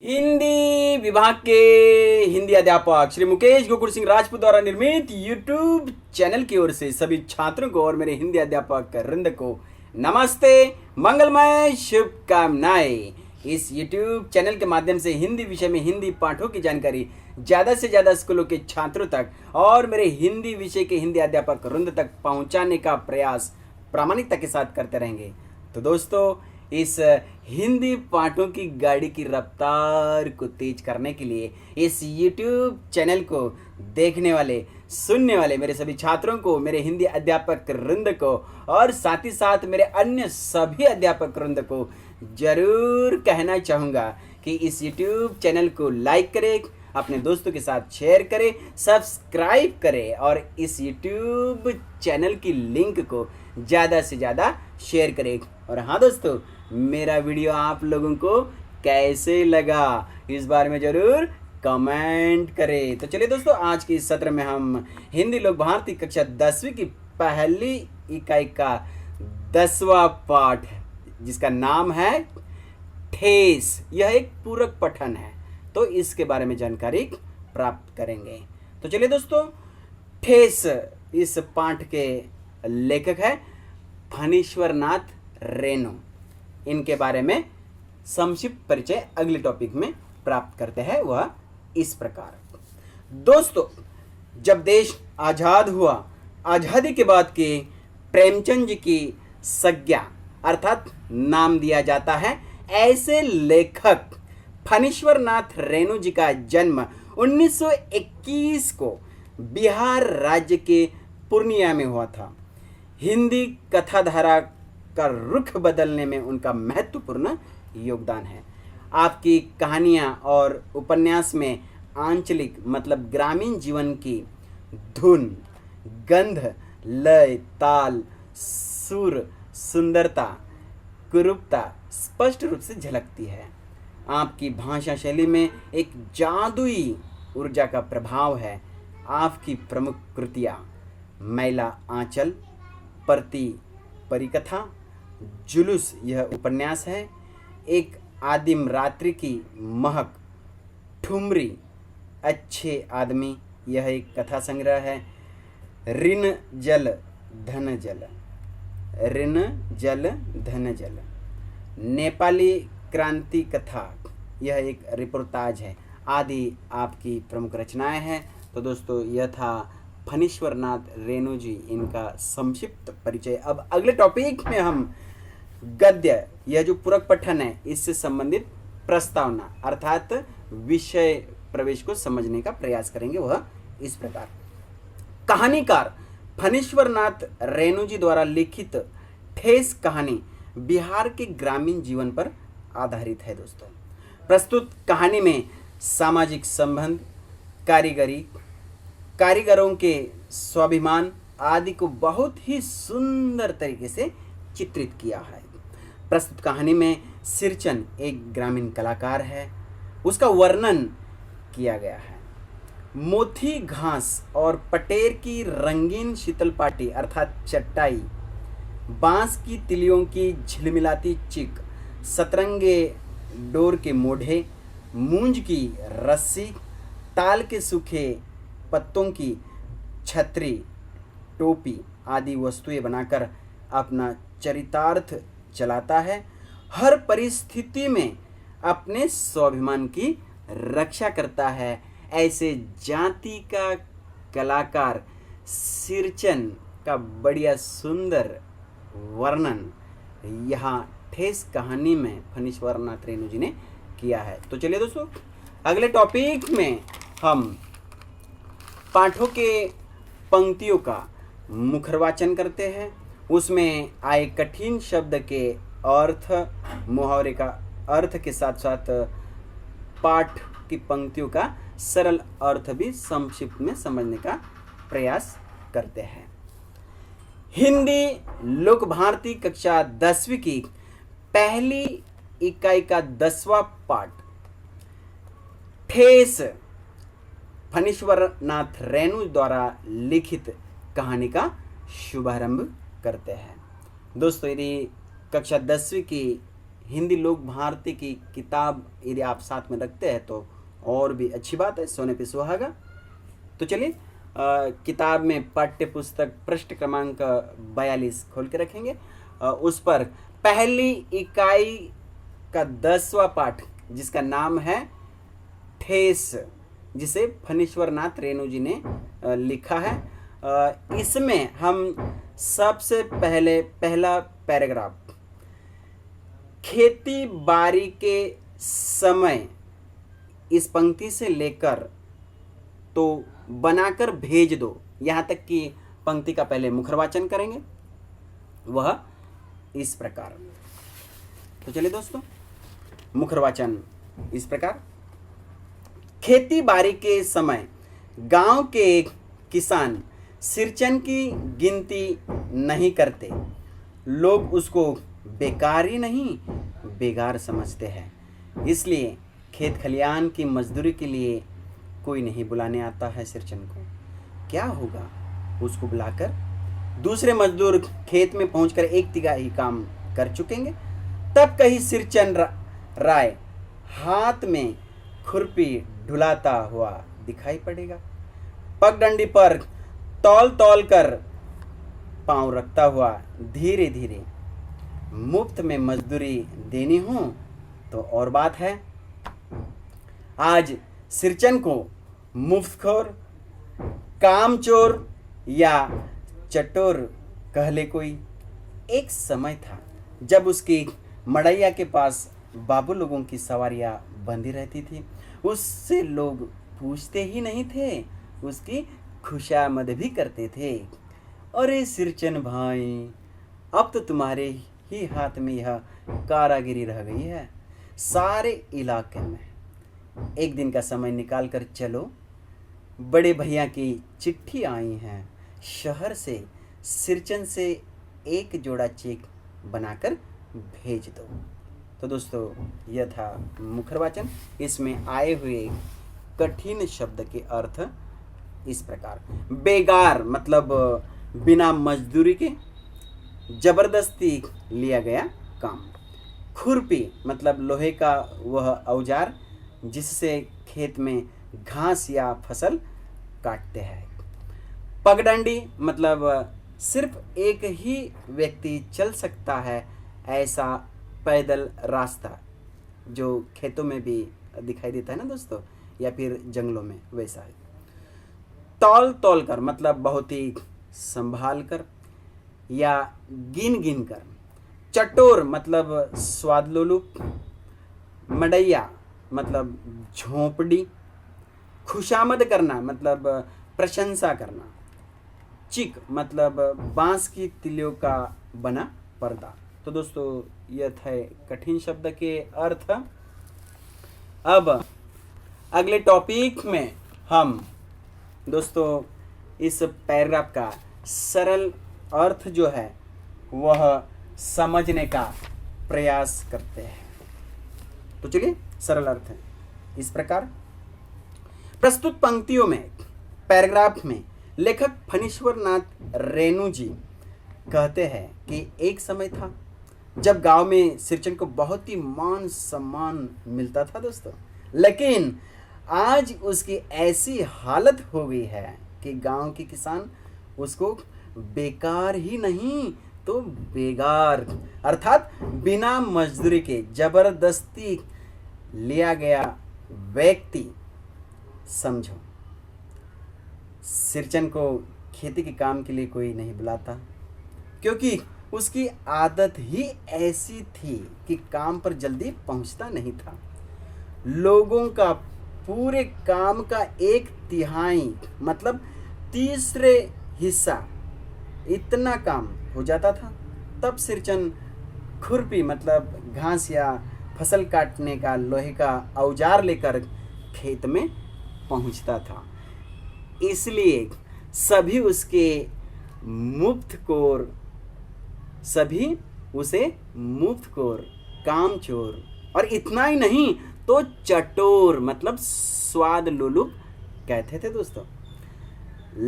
हिंदी विभाग के हिंदी अध्यापक श्री मुकेश गोकुल सिंह राजपूत द्वारा निर्मित यूट्यूब चैनल की ओर से सभी छात्रों को और मेरे हिंदी अध्यापक वृंद को नमस्ते, मंगलमय शुभकामनाएं। इस यूट्यूब चैनल के माध्यम से हिंदी विषय में हिंदी पाठों की जानकारी ज़्यादा से ज़्यादा स्कूलों के छात्रों तक और मेरे हिंदी विषय के हिंदी अध्यापक वृंद तक पहुंचाने का प्रयास प्रामाणिकता के साथ करते रहेंगे। तो दोस्तों, इस हिंदी पाठों की गाड़ी की रफ्तार को तेज करने के लिए इस YouTube चैनल को देखने वाले सुनने वाले मेरे सभी छात्रों को, मेरे हिंदी अध्यापक वृंद को और साथ ही साथ मेरे अन्य सभी अध्यापक वृंद को जरूर कहना चाहूँगा कि इस YouTube चैनल को लाइक करें, अपने दोस्तों के साथ शेयर करें, सब्सक्राइब करें और इस YouTube चैनल की लिंक को ज़्यादा से ज़्यादा शेयर करें। और हाँ दोस्तों, मेरा वीडियो आप लोगों को कैसे लगा इस बारे में ज़रूर कमेंट करें। तो चलिए दोस्तों, आज के इस सत्र में हम हिंदी लोक भारती कक्षा 10वीं की पहली इकाई का 10वां पाठ जिसका नाम है ठेस, यह एक पूरक पठन है, तो इसके बारे में जानकारी प्राप्त करेंगे। तो चलिए दोस्तों, ठेस इस पाठ के लेखक है फणीश्वरनाथ रेणु। इनके बारे में संक्षिप्त परिचय अगले टॉपिक में प्राप्त करते हैं, वह इस प्रकार। दोस्तों, जब देश आज़ाद हुआ, आज़ादी के बाद के प्रेमचंद जी की संज्ञा अर्थात नाम दिया जाता है ऐसे लेखक फणीश्वरनाथ रेणु जी का जन्म 1921 को बिहार राज्य के पूर्णिया में हुआ था। हिंदी कथाधारा का रुख बदलने में उनका महत्वपूर्ण योगदान है। आपकी कहानियाँ और उपन्यास में आंचलिक मतलब ग्रामीण जीवन की धुन, गंध, लय, ताल, सुर, सुंदरता, कुरूपता स्पष्ट रूप से झलकती है। आपकी भाषा शैली में एक जादुई ऊर्जा का प्रभाव है। आपकी प्रमुख कृतियाँ मैला आंचल, परती परिकथा, जुलूस यह उपन्यास है, एक आदिम रात्रि की महक, ठुमरी, अच्छे आदमी यह एक कथा संग्रह है, ऋण जल धन जल, ऋण जल धन जल, नेपाली क्रांति कथा यह एक रिपोर्टाज है, आदि आपकी प्रमुख रचनाएं हैं। तो दोस्तों, यह था फणीश्वरनाथ रेणु जी, इनका संक्षिप्त परिचय। अब अगले टॉपिक में हम गद्य, यह जो पूरक पठन है, इससे संबंधित प्रस्तावना अर्थात विषय प्रवेश को समझने का प्रयास करेंगे, वह इस प्रकार। कहानीकार फणीश्वरनाथ रेणु जी द्वारा लिखित ठेस कहानी बिहार के ग्रामीण जीवन पर आधारित है। दोस्तों, प्रस्तुत कहानी में सामाजिक संबंध, कारीगरी, कारीगरों के स्वाभिमान आदि को बहुत ही सुंदर तरीके से चित्रित किया है। प्रस्तुत कहानी में सिरचन एक ग्रामीण कलाकार है, उसका वर्णन किया गया है। मोथी घास और पटेर की रंगीन शीतल पाटी अर्थात चटाई, बांस की तिलियों की झिलमिलाती चिक, सतरंगे डोर के मोढ़े, मूंज की रस्सी, ताल के सूखे पत्तों की छतरी, टोपी आदि वस्तुएं बनाकर अपना चरितार्थ चलाता है। हर परिस्थिति में अपने स्वाभिमान की रक्षा करता है। ऐसे जाति का कलाकार सिरचन का बढ़िया सुंदर वर्णन यहाँ ठेस कहानी में फणीश्वरनाथ रेणु जी ने किया है। तो चलिए दोस्तों, अगले टॉपिक में हम पाठों के पंक्तियों का मुखरवाचन करते हैं। उसमें आए कठिन शब्द के अर्थ, मुहावरे का अर्थ के साथ साथ पाठ की पंक्तियों का सरल अर्थ भी संक्षिप्त में समझने का प्रयास करते हैं। हिंदी लोक भारती कक्षा 10वीं की पहली इकाई का 10वां पाठ ठेस फणीश्वरनाथ रेणु द्वारा लिखित कहानी का शुभारंभ करते हैं। दोस्तों, यदि कक्षा 10वीं की हिंदी लोक भारती की किताब यदि आप साथ में रखते हैं तो और भी अच्छी बात है, सोने पे सुहागा। तो चलिए किताब में पाठ्य पुस्तक पृष्ठ क्रमांक 42 खोल के रखेंगे। उस पर पहली इकाई का 10वां पाठ जिसका नाम है ठेस, जिसे फणीश्वर नाथ रेणु जी ने लिखा है। इसमें हम सबसे पहला पैराग्राफ, खेती बाड़ी के समय, इस पंक्ति से लेकर तो बनाकर भेज दो यहाँ तक की पंक्ति का पहले मुखरवाचन करेंगे, वह इस प्रकार। तो चलिए दोस्तों, मुखरवाचन इस प्रकार। खेती बाड़ी के समय गांव के किसान सिरचन की गिनती नहीं करते। लोग उसको बेकार ही नहीं बेगार समझते हैं। इसलिए खेत खलियान की मजदूरी के लिए कोई नहीं बुलाने आता है सिरचन को। क्या होगा, उसको बुलाकर दूसरे मजदूर खेत में पहुंचकर 1/3 काम कर चुकेंगे। तब कहीं सिरचन राय हाथ में खुरपी ढुलाता हुआ दिखाई पड़ेगा। पगडंडी पर तौल तौल कर पांव रखता हुआ धीरे धीरे। मुफ्त में मजदूरी देनी हो तो और बात है। आज सिरचन को मुफ्तखोर, कामचोर या चटोर कह ले कोई। एक समय था जब उसकी मड़ैया के पास बाबू लोगों की सवारियां बंधी रहती थी। उससे लोग पूछते ही नहीं थे, उसकी खुशामद भी करते थे। अरे सिरचन भाई, अब तो तुम्हारे ही हाथ में यह कारागिरी रह गई है। सारे इलाके में एक दिन का समय निकाल कर चलो। बड़े भैया की चिट्ठी आई है शहर से, सिरचन से एक जोड़ा चेक बनाकर भेज दो। तो दोस्तों, यह था मुखरवाचन। इसमें आए हुए कठिन शब्द के अर्थ इस प्रकार। बेगार मतलब बिना मजदूरी के, जबरदस्ती लिया गया काम। खुरपी मतलब लोहे का वह औजार जिससे खेत में घास या फसल काटते हैं। पगडंडी मतलब सिर्फ एक ही व्यक्ति चल सकता है ऐसा पैदल रास्ता, जो खेतों में भी दिखाई देता है ना दोस्तों, या फिर जंगलों में, वैसा है। तौल तौल कर मतलब बहुत ही संभाल कर या गिन गिन कर। चटोर मतलब स्वादलोलुप। मड़ैया मतलब झोंपड़ी। खुशामद करना मतलब प्रशंसा करना। चिक मतलब बांस की तिलियों का बना पर्दा। तो दोस्तों, यह थे कठिन शब्द के अर्थ। अब अगले टॉपिक में हम दोस्तों इस पैराग्राफ का सरल अर्थ जो है वह समझने का प्रयास करते हैं। तो चलिए, सरल अर्थ है इस प्रकार। प्रस्तुत पंक्तियों में, पैराग्राफ में लेखक फणीश्वर नाथ रेणु जी कहते हैं कि एक समय था जब गांव में सिरचन को बहुत ही मान सम्मान मिलता था दोस्तों, लेकिन आज उसकी ऐसी हालत हो गई है कि गांव के किसान उसको बेकार ही नहीं तो बेगार अर्थात बिना मजदूरी के जबरदस्ती लिया गया व्यक्ति समझो। सिरचन को खेती के काम के लिए कोई नहीं बुलाता, क्योंकि उसकी आदत ही ऐसी थी कि काम पर जल्दी पहुंचता नहीं था। लोगों का पूरे काम का 1/3 मतलब तीसरे हिस्सा इतना काम हो जाता था। तब सिरचन खुरपी मतलब घास या फसल काटने का लोहे का औजार लेकर खेत में पहुंचता था। इसलिए सभी उसे मुफ्तखोर, कामचोर और इतना ही नहीं तो चटोर मतलब स्वाद लोलुप कहते थे दोस्तों।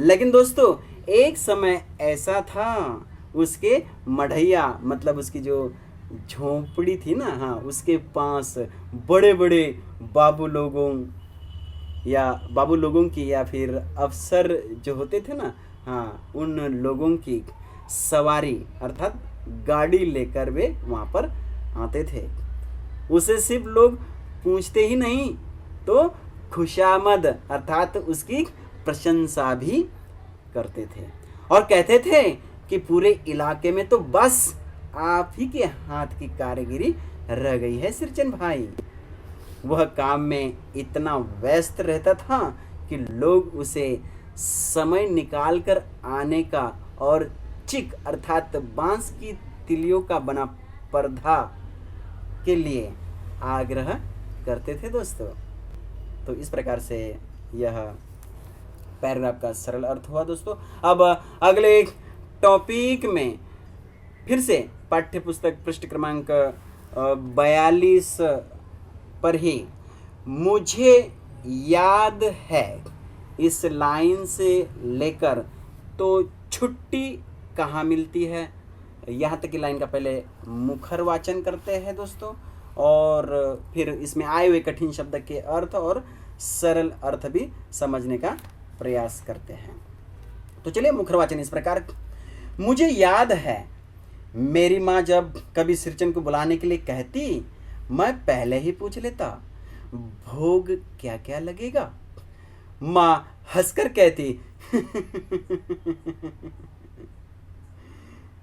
लेकिन दोस्तों, एक समय ऐसा था उसके मढ़ैया मतलब उसकी जो झोंपड़ी थी ना, हाँ, उसके पास बड़े बड़े बाबू लोगों बाबू लोगों की या फिर अफसर जो होते थे ना, हाँ, उन लोगों की सवारी अर्थात गाड़ी लेकर वे वहाँ पर आते थे। उसे सिर्फ लोग पूछते ही नहीं तो खुशामद अर्थात उसकी प्रशंसा भी करते थे और कहते थे कि पूरे इलाके में तो बस आप ही के हाथ की कारीगरी रह गई है सिरचन भाई। वह काम में इतना व्यस्त रहता था कि लोग उसे समय निकाल कर आने का और चिक अर्थात बांस की तिलियों का बना पर्दा के लिए आग्रह करते थे दोस्तों। तो इस प्रकार से यह पैराग्राफ का सरल अर्थ हुआ दोस्तों। अब अगले टॉपिक में फिर से पाठ्य पुस्तक पृष्ठ क्रमांक 42 पर ही मुझे याद है इस लाइन से लेकर तो छुट्टी कहाँ मिलती है, यहाँ तक की लाइन का पहले मुखर वाचन करते हैं दोस्तों और फिर इसमें आए हुए कठिन शब्द के अर्थ और सरल अर्थ भी समझने का प्रयास करते हैं। तो चलिए मुखर वाचन इस प्रकार। मुझे याद है मेरी माँ जब कभी सिरचन को बुलाने के लिए कहती, मैं पहले ही पूछ लेता भोग क्या क्या लगेगा। माँ हंसकर कहती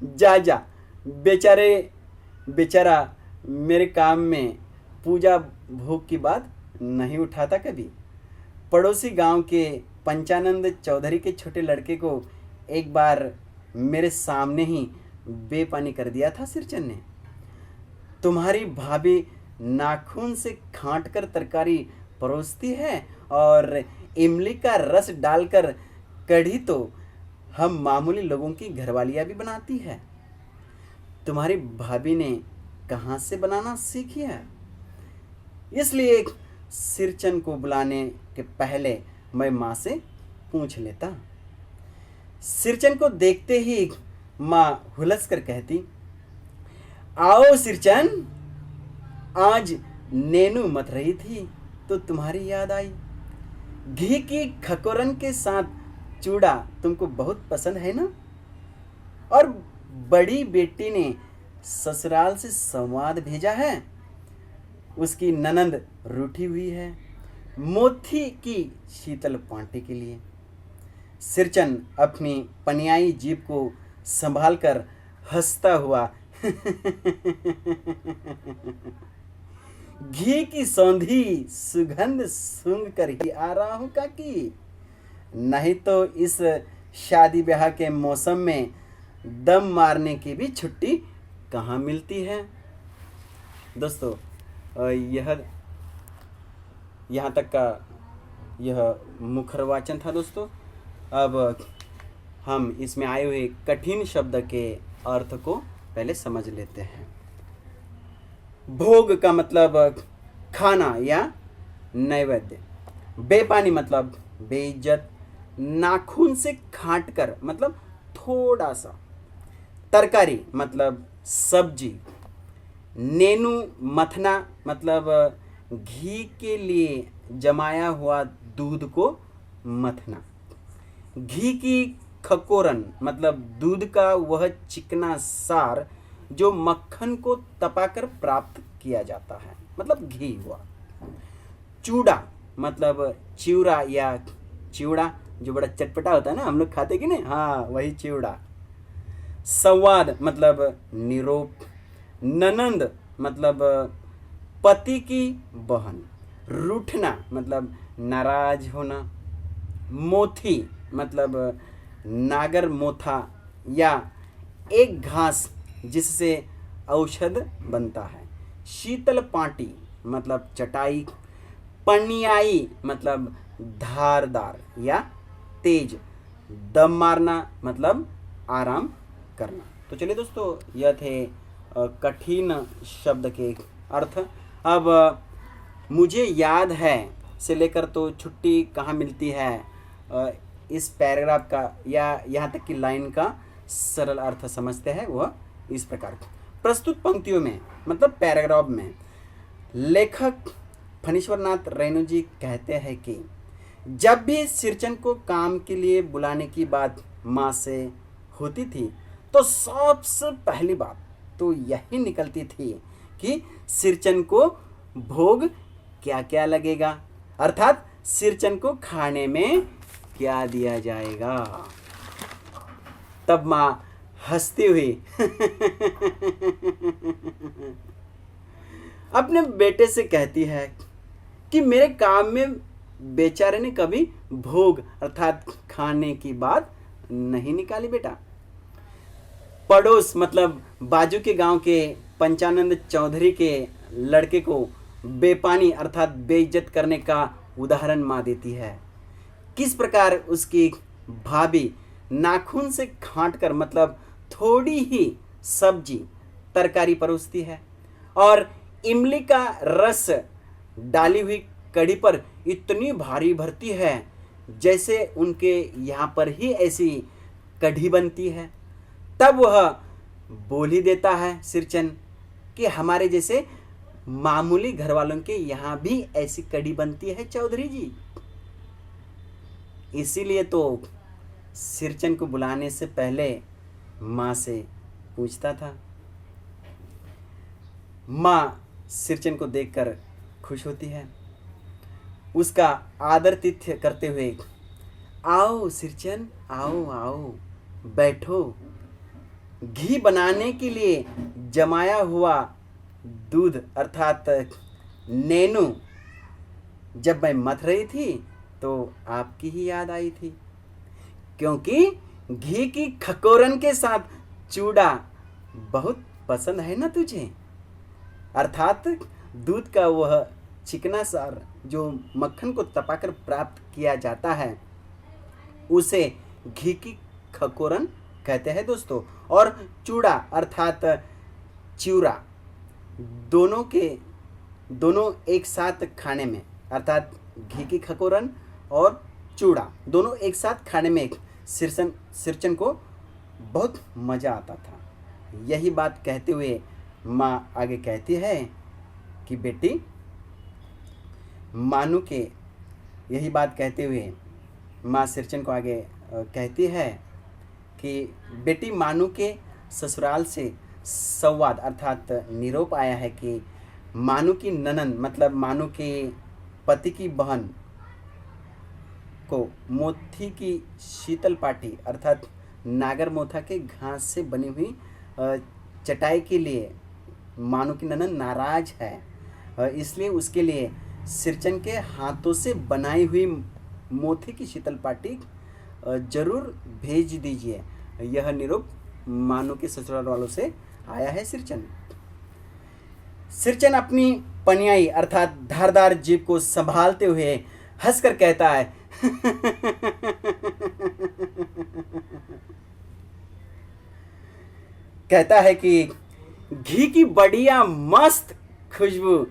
जा जा बेचारा मेरे काम में पूजा भोग की बात नहीं उठाता कभी। पड़ोसी गांव के पंचानंद चौधरी के छोटे लड़के को एक बार मेरे सामने ही बेपानी कर दिया था सिरचन ने। तुम्हारी भाभी नाखून से खांट कर तरकारी परोसती है और इमली का रस डालकर कढ़ी तो हम मामूली लोगों की घरवालियां भी बनाती है। तुम्हारी भाभी ने कहाँ से बनाना सीखी है? इसलिए सिरचन को बुलाने के पहले मैं माँ से पूछ लेता। सिरचन को देखते ही माँ हुलस कर कहती, आओ सिरचन, आज नेनू मत रही थी तो तुम्हारी याद आई। घी की खकोरन के साथ चूड़ा तुमको बहुत पसंद है ना? और बड़ी बेटी ने ससुराल से संवाद भेजा है, उसकी ननंद रूठी हुई है मोती की शीतल पांटे के लिए। सिरचन अपनी पनियाई जीभ को संभालकर हंसता हुआ घी की सौंधी सुगंध सूंघ कर ही आ रहा हूं काकी, नहीं तो इस शादी ब्याह के मौसम में दम मारने की भी छुट्टी कहाँ मिलती है। दोस्तों यह यहाँ तक का यह मुखर वाचन था दोस्तों। अब हम इसमें आए हुए कठिन शब्द के अर्थ को पहले समझ लेते हैं। भोग का मतलब खाना या नैवेद्य। बेपानी मतलब बेइज्जत। नाखून से खांट कर मतलब थोड़ा सा। तरकारी मतलब सब्जी। नेनू मथना मतलब घी के लिए जमाया हुआ दूध को मथना। घी की खकोरन मतलब दूध का वह चिकना सार जो मक्खन को तपाकर प्राप्त किया जाता है, मतलब घी हुआ। चूड़ा मतलब चिवड़ा या चिवड़ा जो बड़ा चटपटा होता है ना, हम लोग खाते कि नहीं, हाँ वही चिवड़ा। संवाद मतलब निरोप। ननंद मतलब पति की बहन। रूठना मतलब नाराज होना। मोथी मतलब नागर मोथा या एक घास जिससे औषध बनता है। शीतल पाटी मतलब चटाई। पनियाई मतलब धारदार या तेज। दम मारना मतलब आराम करना। तो चलिए दोस्तों, यह थे कठिन शब्द के अर्थ। अब मुझे याद है से लेकर तो छुट्टी कहाँ मिलती है, इस पैराग्राफ का या यहाँ तक की लाइन का सरल अर्थ समझते हैं वह इस प्रकार। प्रस्तुत पंक्तियों में मतलब पैराग्राफ में लेखक फणीश्वरनाथ रेणु जी कहते हैं कि जब भी सिरचन को काम के लिए बुलाने की बात माँ से होती थी तो सबसे पहली बात तो यही निकलती थी कि सिरचन को भोग क्या क्या लगेगा, अर्थात सिरचन को खाने में क्या दिया जाएगा। तब माँ हंसती हुई अपने बेटे से कहती है कि मेरे काम में बेचारे ने कभी भोग अर्थात खाने की बात नहीं निकाली बेटा। पड़ोस मतलब बाजू के गांव के पंचानंद चौधरी के लड़के को बेपानी अर्थात बेइज्जत करने का उदाहरण माँ देती है। किस प्रकार उसकी भाभी नाखून से खांटकर मतलब थोड़ी ही सब्जी तरकारी परोसती है और इमली का रस डाली हुई कढ़ी पर इतनी भारी भरती है जैसे उनके यहाँ पर ही ऐसी कढ़ी बनती है। तब वह बोल ही देता है सिरचन कि हमारे जैसे मामूली घर वालों के यहाँ भी ऐसी कढ़ी बनती है चौधरी जी। इसीलिए तो सिरचन को बुलाने से पहले माँ से पूछता था। माँ सिरचन को देखकर खुश होती है, उसका आदर तिथ्य करते हुए आओ सिरचन आओ आओ बैठो। घी बनाने के लिए जमाया हुआ दूध अर्थात नैनो जब मैं मथ रही थी तो आपकी ही याद आई थी, क्योंकि घी की खकोरन के साथ चूड़ा बहुत पसंद है ना तुझे। अर्थात दूध का वह चिकना सार जो मक्खन को तपाकर प्राप्त किया जाता है उसे घी की खकोरन कहते हैं दोस्तों। और चूड़ा अर्थात चिवड़ा दोनों एक साथ खाने में अर्थात घी की खकोरन और चूड़ा दोनों एक साथ खाने में सिरचन को बहुत मज़ा आता था। यही बात कहते हुए माँ आगे कहती है कि बेटी मानू के यही बात कहते हुए माँ सिरचन को आगे कहती है कि बेटी मानू के ससुराल से संवाद अर्थात निरोप आया है कि मानू की ननन मतलब मानू के पति की बहन को मोथी की शीतल पाटी अर्थात नागर मोथा के घास से बनी हुई चटाई के लिए मानू की ननन नाराज है, इसलिए उसके लिए सिरचन के हाथों से बनाई हुई मोती की शीतल पाटी जरूर भेज दीजिए। यह निरूप मानू के ससुराल वालों से आया है सिरचन अपनी पनियाई अर्थात धारदार जीभ को संभालते हुए हंसकर कहता है कहता है कि घी की बढ़िया मस्त खुशबू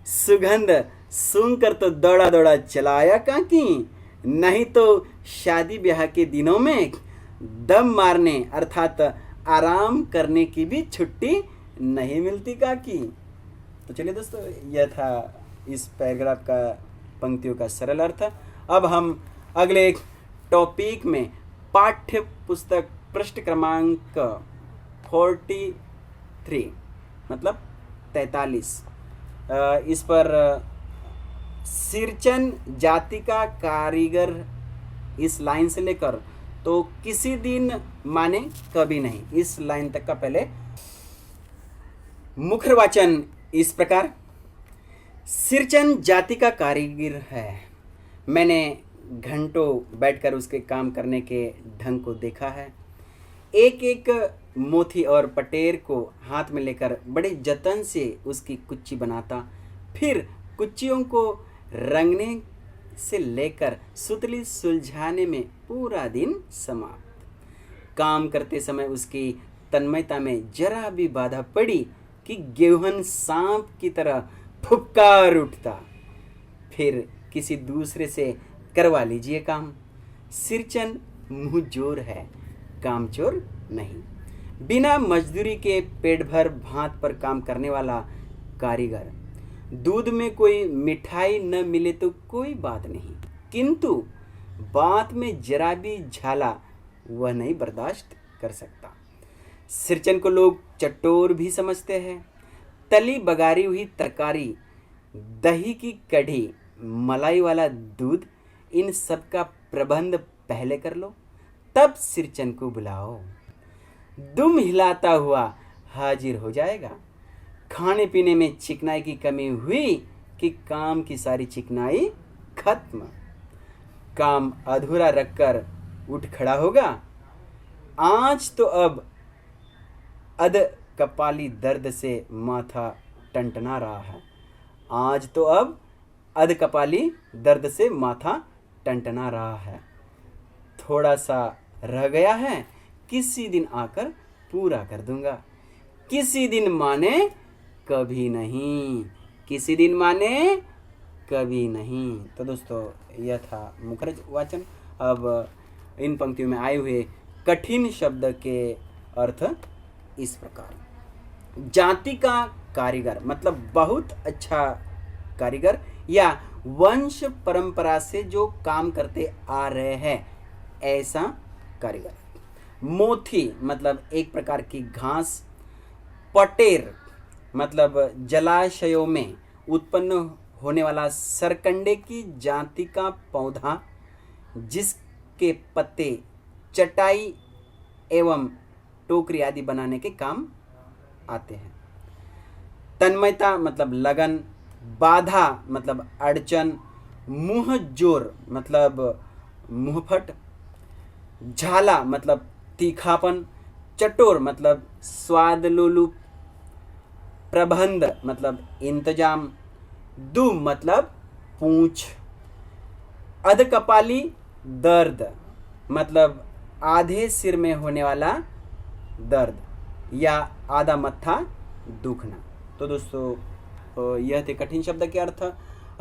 सुगंध सूंघकर तो दौड़ा दौड़ा चलाया काकी, नहीं तो शादी ब्याह के दिनों में दम मारने अर्थात आराम करने की भी छुट्टी नहीं मिलती काकी। तो चलिए दोस्तों, यह था इस पैराग्राफ का पंक्तियों का सरल अर्थ। अब हम अगले एक टॉपिक में पाठ्य पुस्तक पृष्ठ क्रमांक 43 मतलब 43 इस पर सिरचन जाति का कारीगर इस लाइन से लेकर तो किसी दिन माने कभी नहीं इस लाइन तक का पहले मुख्य वाचन इस प्रकार। सिरचन जाति का कारीगर है। मैंने घंटों बैठकर उसके काम करने के ढंग को देखा है। एक एक मोती और पटेर को हाथ में लेकर बड़े जतन से उसकी कुच्ची बनाता, फिर कुच्चियों को रंगने से लेकर सुतली सुलझाने में पूरा दिन समाप्त। काम करते समय उसकी तन्मयता में जरा भी बाधा पड़ी कि गेहूं सांप की तरह फुफकार उठता। फिर किसी दूसरे से करवा लीजिए काम। सिरचन मुंह जोर है, कामचोर नहीं। बिना मजदूरी के पेट भर भात पर काम करने वाला कारीगर। दूध में कोई मिठाई न मिले तो कोई बात नहीं, किंतु बात में जरा भी झाला वह नहीं बर्दाश्त कर सकता। सिरचन को लोग चटोर भी समझते हैं। तली बगारी हुई तरकारी, दही की कढ़ी, मलाई वाला दूध, इन सब का प्रबंध पहले कर लो, तब सिरचन को बुलाओ। दुम हिलाता हुआ हाजिर हो जाएगा। खाने पीने में चिकनाई की कमी हुई कि काम की सारी चिकनाई खत्म। काम अधूरा रखकर उठ खड़ा होगा। आज तो अब अध कपाली दर्द से माथा टंटना रहा है। आज तो अब अध कपाली दर्द से माथा टंटना रहा है। थोड़ा सा रह गया है, किसी दिन आकर पूरा कर दूंगा। किसी दिन माने कभी नहीं, किसी दिन माने कभी नहीं। तो दोस्तों यह था मुखरज वाचन। अब इन पंक्तियों में आए हुए कठिन शब्द के अर्थ इस प्रकार। जाति का कारीगर मतलब बहुत अच्छा कारीगर या वंश परंपरा से जो काम करते आ रहे हैं ऐसा कारीगर। मोथी मतलब एक प्रकार की घास। पटेर मतलब जलाशयों में उत्पन्न होने वाला सरकंडे की जाति का पौधा जिसके पत्ते चटाई एवं टोकरी आदि बनाने के काम आते हैं। तन्मयता मतलब लगन। बाधा मतलब अड़चन। मुंह जोर मतलब मुंहफट। झाला मतलब तीखापन। चटोर मतलब स्वाद लोलुप। प्रबंध मतलब इंतजाम। दुम मतलब पूंछ। अधकपाली दर्द मतलब आधे सिर में होने वाला दर्द या आधा मत्था दुखना। तो दोस्तों यह थे कठिन शब्द के अर्थ।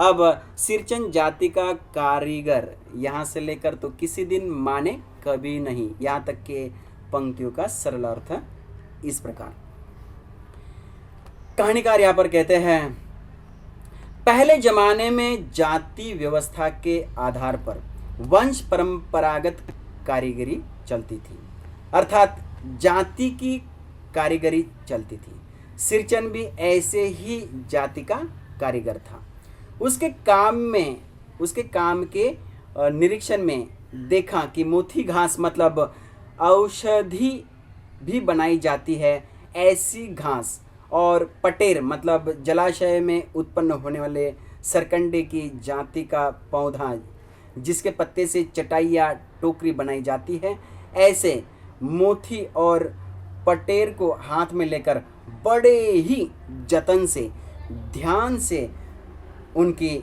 अब सिरचन जाति का कारीगर यहाँ से लेकर तो किसी दिन माने कभी नहीं, यहाँ तक के पंक्तियों का सरल अर्थ इस प्रकार। कहानीकार यहाँ पर कहते हैं, पहले जमाने में जाति व्यवस्था के आधार पर वंश परंपरागत कारीगरी चलती थी, अर्थात जाति की कारीगरी चलती थी। सिरचन भी ऐसे ही जाति का कारीगर था। उसके काम के निरीक्षण में देखा कि मोथी घास मतलब औषधि भी बनाई जाती है ऐसी घास, और पटेर मतलब जलाशय में उत्पन्न होने वाले सरकंडे की जाति का पौधा जिसके पत्ते से चटाई या टोकरी बनाई जाती है, ऐसे मोथी और पटेर को हाथ में लेकर बड़े ही जतन से ध्यान से उनकी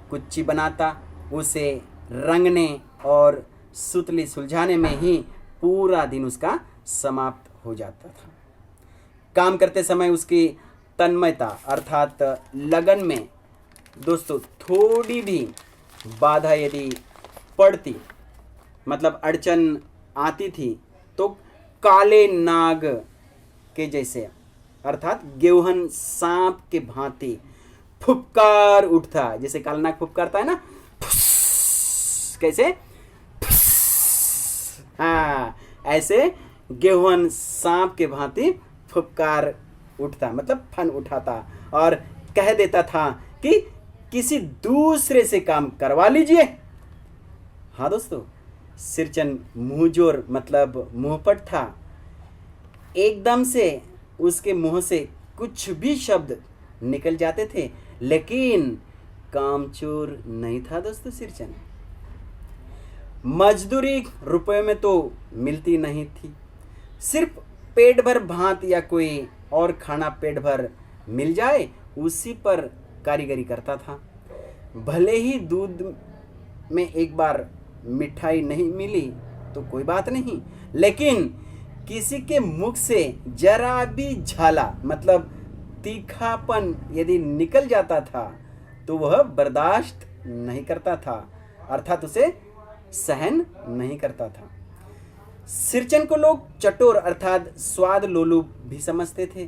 कुच्ची बनाता। उसे रंगने और सुतली सुलझाने में ही पूरा दिन उसका समाप्त हो जाता था। काम करते समय उसकी तन्मयता अर्थात लगन में दोस्तों थोड़ी भी बाधा यदि पड़ती मतलब अड़चन आती थी तो काले नाग के जैसे अर्थात गेवहन सांप के भांति फुफकार उठता। जैसे काला नाग फुफकारता है ना, कैसे, हाँ ऐसे गेवहन सांप के भांति फुफकार उठता मतलब फन उठाता और कह देता था कि किसी दूसरे से काम करवा लीजिए। हाँ दोस्तों, सिरचन मुंहजोर मतलब मुंहपट था। एकदम से उसके मुंह से कुछ भी शब्द निकल जाते थे, लेकिन कामचोर नहीं था दोस्तों सिरचन। मजदूरी रुपए में तो मिलती नहीं थी, सिर्फ पेट भर भात या कोई और खाना पेट भर मिल जाए उसी पर कारीगरी करता था। भले ही दूध में एक बार मिठाई नहीं मिली तो कोई बात नहीं, लेकिन किसी के मुख से जरा भी झाला मतलब तीखापन यदि निकल जाता था तो वह बर्दाश्त नहीं करता था, अर्थात उसे सहन नहीं करता था। सिरचन को लोग चटोर अर्थात स्वाद लोलुप भी समझते थे,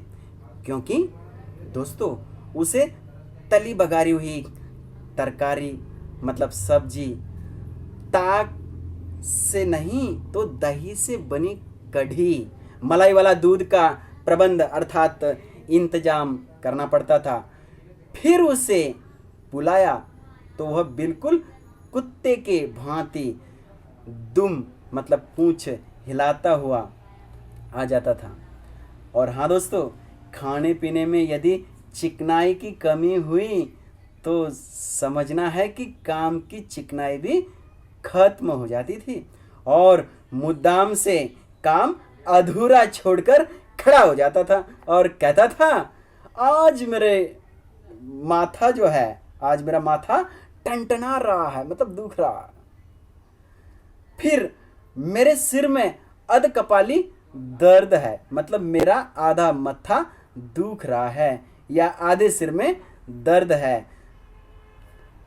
क्योंकि दोस्तों उसे तली बघारी हुई तरकारी मतलब सब्जी, ताक से नहीं तो दही से बनी कढ़ी, मलाई वाला दूध का प्रबंध अर्थात इंतजाम करना पड़ता था। फिर उसे बुलाया तो वह बिल्कुल कुत्ते के भांति दुम मतलब पूंछ हिलाता हुआ आ जाता था। और हाँ दोस्तों, खाने पीने में यदि चिकनाई की कमी हुई तो समझना है कि काम की चिकनाई भी खत्म हो जाती थी और मुद्दाम से काम अधूरा छोड़कर खड़ा हो जाता था और कहता था, आज मेरा माथा टनटना रहा है, मतलब दुख रहा है। फिर मेरे सिर में अध कपाली दर्द है, मतलब मेरा आधा मत्था दुख रहा है या आधे सिर में दर्द है,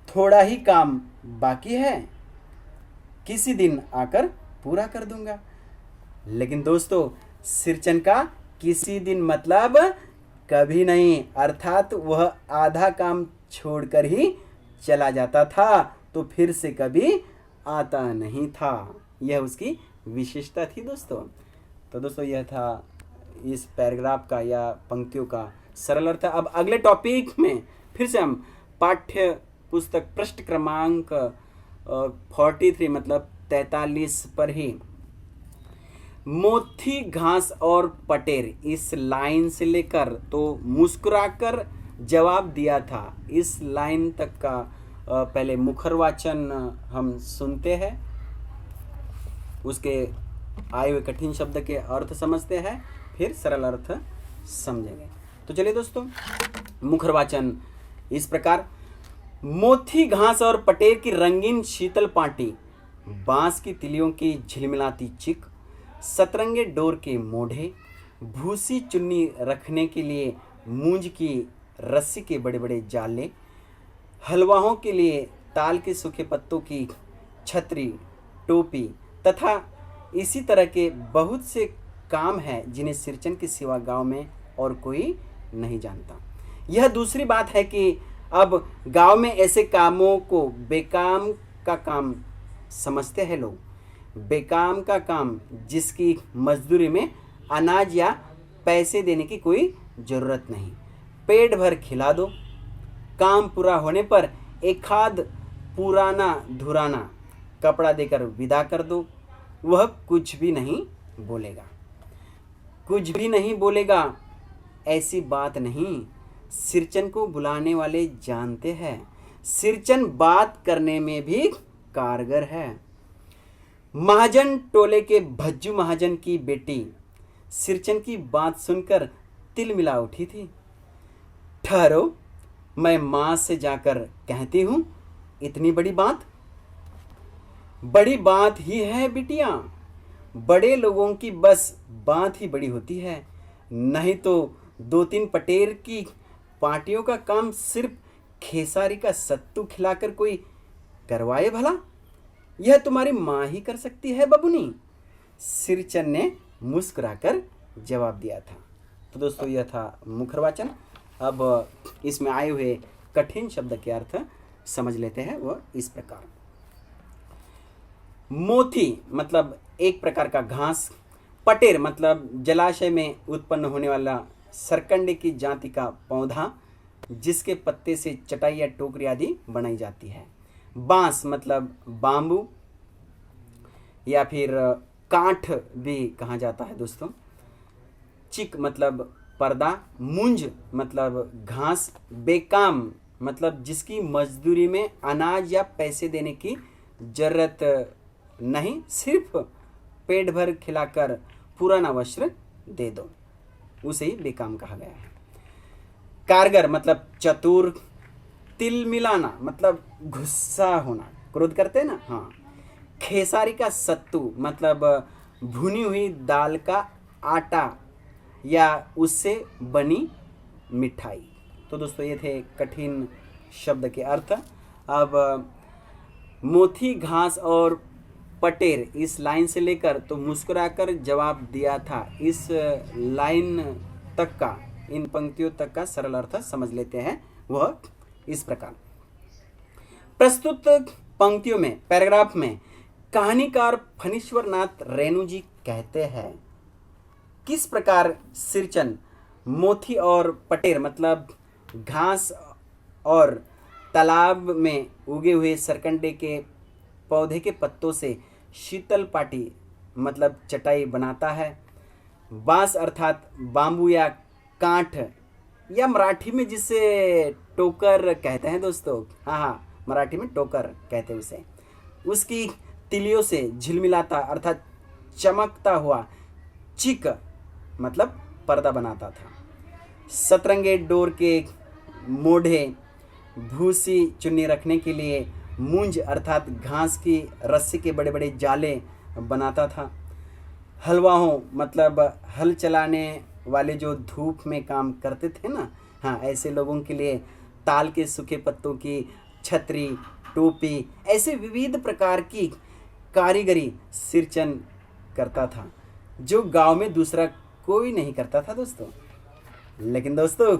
थोड़ा ही काम बाकी है, किसी दिन आकर पूरा कर दूंगा। लेकिन दोस्तों सिरचन का किसी दिन मतलब कभी नहीं, अर्थात वह आधा काम छोड़कर ही चला जाता था तो फिर से कभी आता नहीं था। यह उसकी विशेषता थी दोस्तों। तो दोस्तों यह था इस पैराग्राफ का या पंक्तियों का सरल अर्थ। अब अगले टॉपिक में फिर से हम पाठ्य पुस्तक पृष्ठ क्रमांक 43 मतलब 43 पर ही मोथी घास और पटेर इस लाइन से लेकर तो मुस्कुराकर जवाब दिया था, इस लाइन तक का पहले मुखर वाचन हम सुनते हैं, उसके आए हुए कठिन शब्द के अर्थ समझते हैं, फिर सरल अर्थ समझेंगे। तो चलिए दोस्तों, मुखर वाचन इस प्रकार, मोथी घास और पटेर की रंगीन शीतल पाटी, बांस की तिलियों की झिलमिलाती चिक, सतरंगे डोर के मोढ़े, भूसी चुन्नी रखने के लिए मूंज की रस्सी के बड़े बड़े जाले, हलवाओं के लिए ताल के सूखे पत्तों की छतरी, टोपी तथा इसी तरह के बहुत से काम हैं जिन्हें सिरचन के सिवा गांव में और कोई नहीं जानता। यह दूसरी बात है कि अब गांव में ऐसे कामों को बेकाम का काम समझते हैं लोग। बेकाम का काम जिसकी मजदूरी में अनाज या पैसे देने की कोई ज़रूरत नहीं, पेट भर खिला दो, काम पूरा होने पर एक आध पुराना धुराना कपड़ा देकर विदा कर दो, वह कुछ भी नहीं बोलेगा, कुछ भी नहीं बोलेगा। ऐसी बात नहीं, सिरचन को बुलाने वाले जानते हैं, सिरचन बात करने में भी कारगर है। महाजन टोले के भज्जू महाजन की बेटी सिरचन की बात सुनकर तिल मिला उठी थी। ठहरो, मैं मां से जाकर कहती हूं, इतनी बड़ी बात? बड़ी बात ही है बिटिया, बड़े लोगों की बस बात ही बड़ी होती है, नहीं तो 2-3 पटेर की पार्टियों का काम सिर्फ खेसारी का सत्तू खिलाकर कोई करवाए भला? यह तुम्हारी माँ ही कर सकती है बबुनी, सिरचन ने मुस्कुराकर जवाब दिया था। तो दोस्तों यह था मुखर वाचन। अब इसमें आए हुए कठिन शब्द के अर्थ समझ लेते हैं, वह इस प्रकार। मोथी मतलब एक प्रकार का घास, पटेर मतलब जलाशय में उत्पन्न होने वाला सरकंडे की जाति का पौधा जिसके पत्ते से चटाई या टोकरी आदि बनाई जाती है, बांस मतलब बांबू या फिर काठ भी कहा जाता है दोस्तों, चिक मतलब पर्दा, मूंज मतलब घास, बेकाम मतलब जिसकी मजदूरी में अनाज या पैसे देने की जरूरत नहीं, सिर्फ पेट भर खिलाकर पुराना वस्त्र दे दो, उसे ही बेकाम कहा गया है। कारगर मतलब चतुर, तिल मिलाना मतलब गुस्सा होना, क्रोध करते हैं ना, हाँ। खेसारी का सत्तू मतलब भुनी हुई दाल का आटा या उससे बनी मिठाई। तो दोस्तों ये थे कठिन शब्द के अर्थ। अब मोथी घास और पटेर इस लाइन से लेकर तो मुस्कुराकर जवाब दिया था। इस लाइन तक का, इन पंक्तियों तक का सरल अर्थ समझ लेते हैं। वह इस प्रकार, प्रस्तुत पंक्तियों में, पैराग्राफ में कहानीकार फणीश्वर नाथ रेणु जी कहते हैं किस प्रकार सिरचन मोती और पटेर मतलब घास और तालाब में उगे हुए सरकंडे के पौधे के पत्तों से शीतल पाटी मतलब चटाई बनाता है। बांस अर्थात बांबू या कांठ या मराठी में जिसे टोकर कहते हैं दोस्तों, हाँ मराठी में टोकर कहते हैं उसे, उसकी तिलियों से झिलमिलाता अर्थात चमकता हुआ चिक मतलब पर्दा बनाता था। सतरंगे डोर के मोढ़े, भूसी चुन्नी रखने के लिए मूंज अर्थात घास की रस्सी के बड़े बड़े जाले बनाता था। हलवाहों मतलब हल चलाने वाले जो धूप में काम करते थे ना, हाँ ऐसे लोगों के लिए ताल के सूखे पत्तों की छतरी, टोपी, ऐसे विविध प्रकार की कारीगरी सिरचन करता था जो गांव में दूसरा कोई नहीं करता था दोस्तों। लेकिन दोस्तों